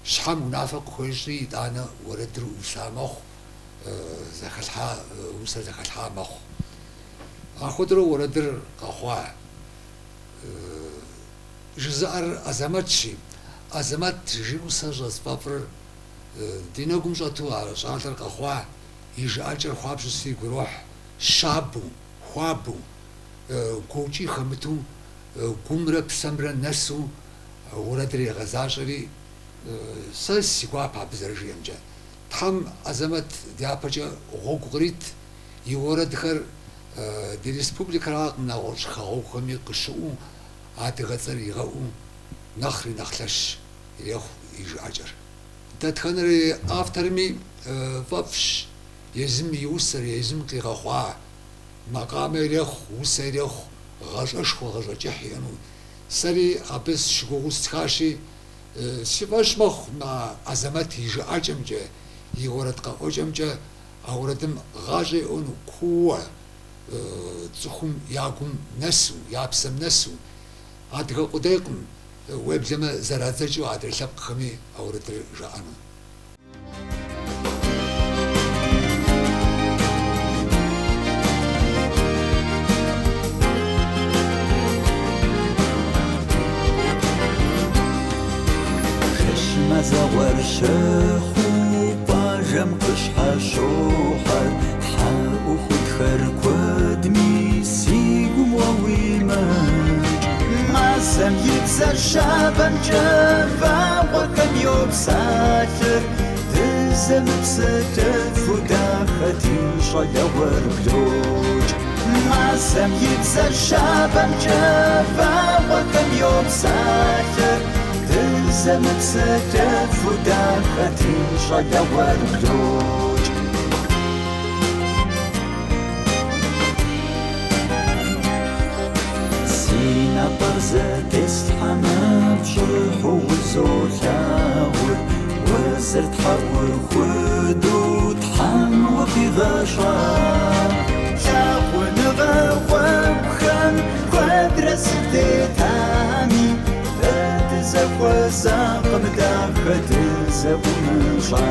شحم منافق خوشري دانا وردر وسامخ زكاستها وسا زكاستها مخ أخذرو وردر قخوا جزار أزمات شيء أزمات تجيبو سجز بابر ديناقوم جاتو على شاطر قخوا يجي أجر خواب جسي قروح شابو خوابو كوجي خمتو قمرة بسمرة نسو وردري غزاشري سلسي قوابا بزرجي أمجا تام أزمات ديابجا غوغريت يورد خر دي ريسبوبليكا راق ناغوش خاو خمي قشو عاد غزر يغاو نخري نخلش يخ يجي أجر تتخنري أفترمي فافش يزم يوسر يزم قيغا خوا مقام يخ وسر يخ غجش خو غجح ينو سري أبس شغوغوس تخاشي سيفاش مخ مع أزمات يجي أجمجا يورد قا أجمجا أوردم غاجي أنو كوا تخم ياكم نسو يابسم نسو عادك قديقم ويبزما زرازجو عادر لب خمي أورد رجعنا خشم زور شخو باجم قشح شوحر حاو خود خركود ميسيقم وويمج ما سم يبزا شابم جفا وكم يبساتر تزم بستر فداختي شلور بلوج ما سم يبزا شابم جفا وكم يبساتر تزم بستر فداختي شلور بلوج سينا برزة تستحمى بشرح وزولاور وزرت حور خدود حم وفي غشا تاقو نغا وبخم زبونشا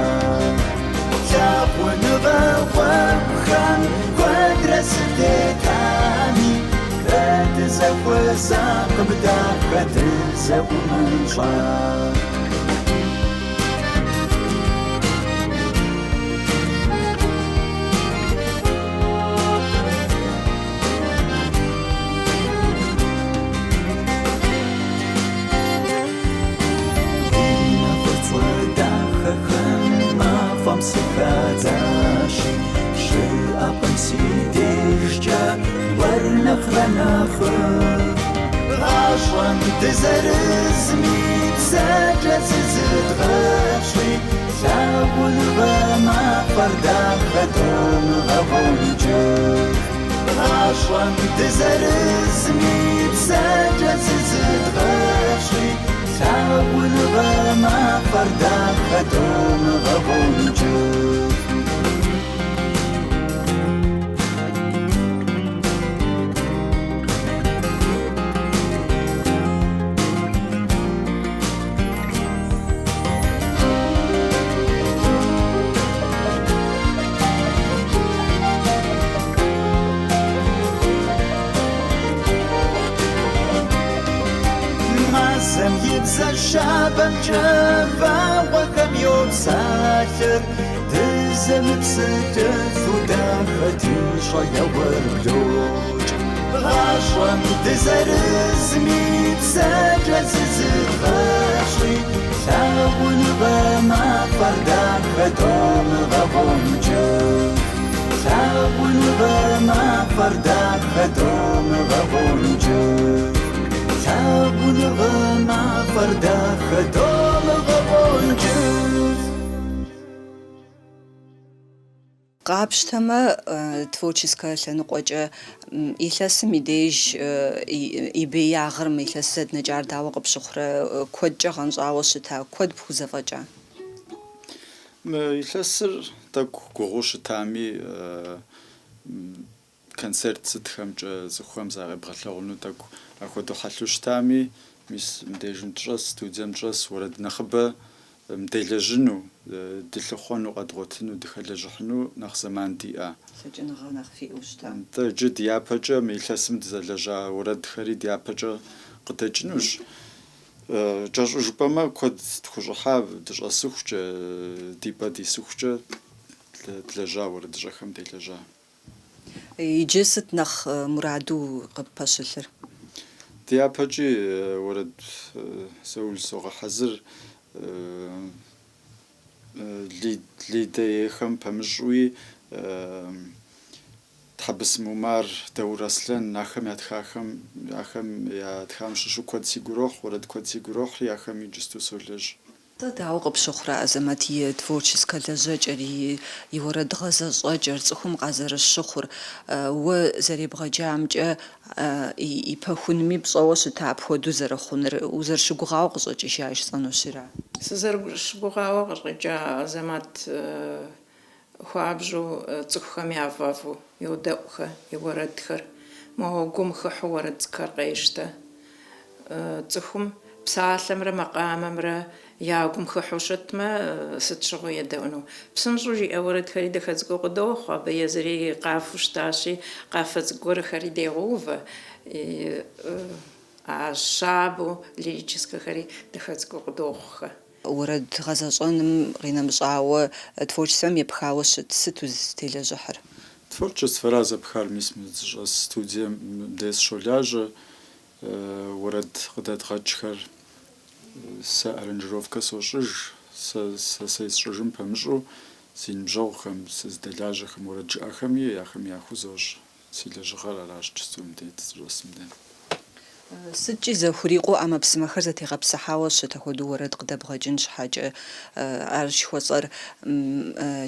شابون غوابخان قدرس تتاني كرد زوزا قبدا كرد زبونشا سكاتاشي شو أقمسي ديشجا ورنخرنخر غاشرم تزرزمي تسجز زدغشي ساول غما فردا خدوم غبونجر غاشرم تزرزمي تسجز زدغشي ساول غما فردا خدوم غبونجر شابم جنبا وكم يوم ساتر تزم بسجف وداختي شوية وربلوج غاشم تزرزمي تسجز زغاشي ساول غما فردا خدوم غبونجر ساول غما فردا خدوم غبونجر ساول غما فردا خدوم غبونجر قابشتما تفوتشيسكا لنقوجة إلاسم يديج يبيعغر ميلاسد نجار داوغ بشخرة كود جغان زاوشتا كود بوزفجا إلاسر تاك قوغوش تامي كونسرت ستخمجة زخوام زاغب غلغونو تاك أخدو حلوش تامي ميس مديجم تجاس ستوديام تجاس ورد نخبة مديلجنو دلخوانو قدغوتنو دخلجحنو نخ زمان ديا سجن غنخ في وشتا تجد ديابجا ميلاسم دزلجا ورد خري ديابجا قدجنوش جاش جبما كود تخجحا دجاسوخج ديبا دي سوخج تلجا ورد جخم ديلجا يجست نخ مرادو قباشلر ديابجي ورد سول سوغ حزر ليدي خم بمجوي تحبس ممار دور أصلا ناخم يتخاخم يتخام شو كود سيجروح ورد كود سيجروح ياخم يجستو سولج داوغ بشخرة أزماتي تفوتشيسكا لجاجري يورد غزة صاجر تخم غزر الشخر وزري بغجامج يبخون مي بصوص تاب خدو زر خنر وزر شو غاوغ صاجي شاش صنوشرا سزر شو غاوغ جا أزمات خوابجو تخم يعفافو يودخ يورد خر ما هو قم خورد كرقيشته تخم بسالمرة مقاممرة ياكم خحوشتما ستشغو يدونو بسنجوجي أورد خريدة خزقو قدوخ بيزري قافوش تاشي قافز قور خريدة غوفة عشابو ليجيسك خريدة خزقو قدوخ ورد غزاصون غينا مشعوة تفوتشسم يبخاوش ستو ستيلا جحر تفوتشس فرازة بخار ميسم ستوديا ديس شولاج ورد قدات غاتشخر سأرنجروفكا سوشج سيسجم بمجو سين بجوخم سيزدلاجخم ورد جاخم ياخم ياخوزوج سيلا جغال علاش تستوم ديت رسم دين سجي زخريقو أما بسمخر زتي غبسحاوة شتاخدو ورد قدب غاجنش حاجة عرش خوصر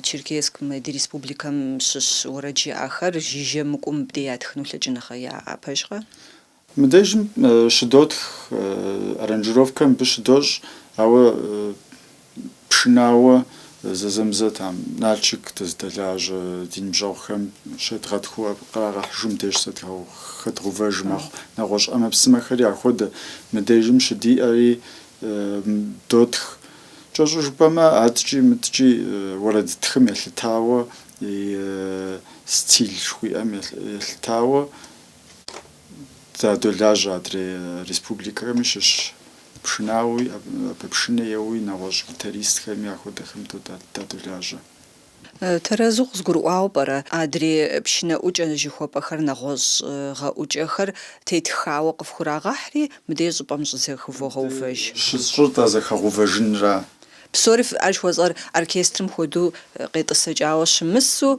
تشيركيسك مدي ريسبوبليكا مشش ورجي آخر جيجي مكوم بديات خنو لجنخا يا عباشغا مديجم شدوت أرنجروفكا بشدوج أو بشناوة زمزة تام نالشك تزدلاج دين بجوخم شتغت خو قراح جم ديش ستهو خدغو فاجمخ نغوش أما بسمخر ياخد مديجم شدي أي دوت جزء جبما هتجي متجي ولد تخم التاوى ستيل شوي أم التاوى تدولاج أدري ريسبوبليكا مشش بشناوي بشنيوي نواج تريست خم ياخد خم تدولاج ترازوق زغرواو برا أدري بشنا أوجا جيخوا بخر نغوز غا خر تيتخاو قفخورا غحري مديز بامز زخفو غوفج شرطة زخفوفجن را بصورف عش وزار أركسترم خدو قيت السجاوش مسو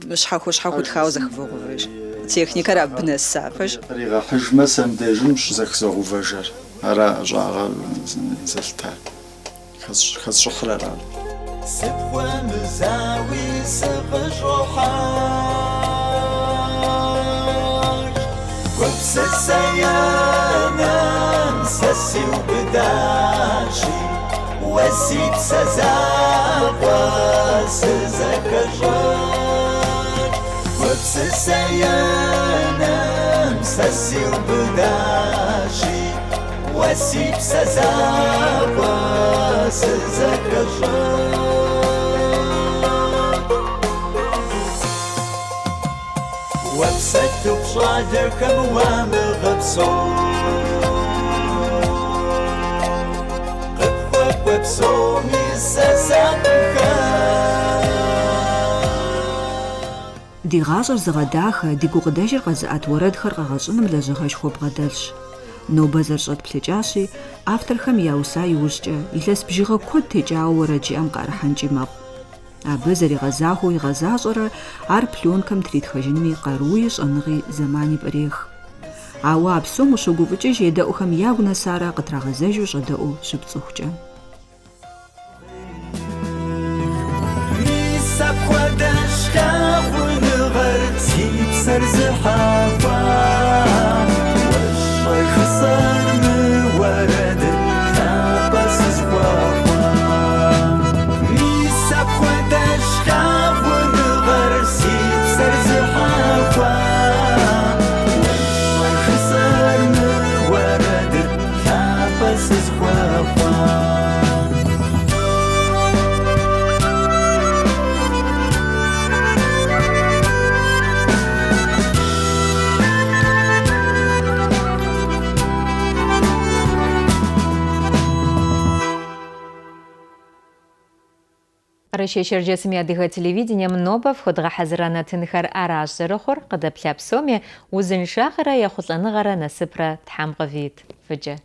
مش حاكو تخاو زخفو غوفج تكنيكا ربنا السافج طريقة حجمة سندجن مش زخفوفجر أرا جاغا زلتا خز شحرة را سبوة مزاوي سبج روحاش وبس السيانة مسسي وبداشي وسيب سزاقوا سزكجار وبس السيانة مسسي وبداشي وسيب سزاقوا سزكجار وبسكت بصادر كموامغ بصوم قبقب وبصومي سسابكا دي غاجر زغداخ دي قداجر قزات ورد خرقاغشن ملجغاش خوب غدلش نوبة زرشت بلجاشي افتر خم ياوسا يوشجا يلس بجيغا كود تجاو ورجي ام قارحانجي ماب أبزري غزاهو يغزاجر عر بلون كم تريد خجنمي قرويش أنغي زماني بريخ عوا بسوم وشوقو بجيج يدأو خم ياغنا سارا قطرا غزاجو شدأو شبتسوخجا ميسا بخدش خاون غرب سيب سرزحافا والشي خسر مورد خابس زوافا ميسا بخدش خاون غرب سيب سرزحافا والشي خسر مورد خابس زوافا Рышещер жесми адыга телевидением ноба входга хазрана тынхар араш зырохор қыдап ляпсоме узын шахара яхутланы ғара насыпра тхамғавит. Фыджа.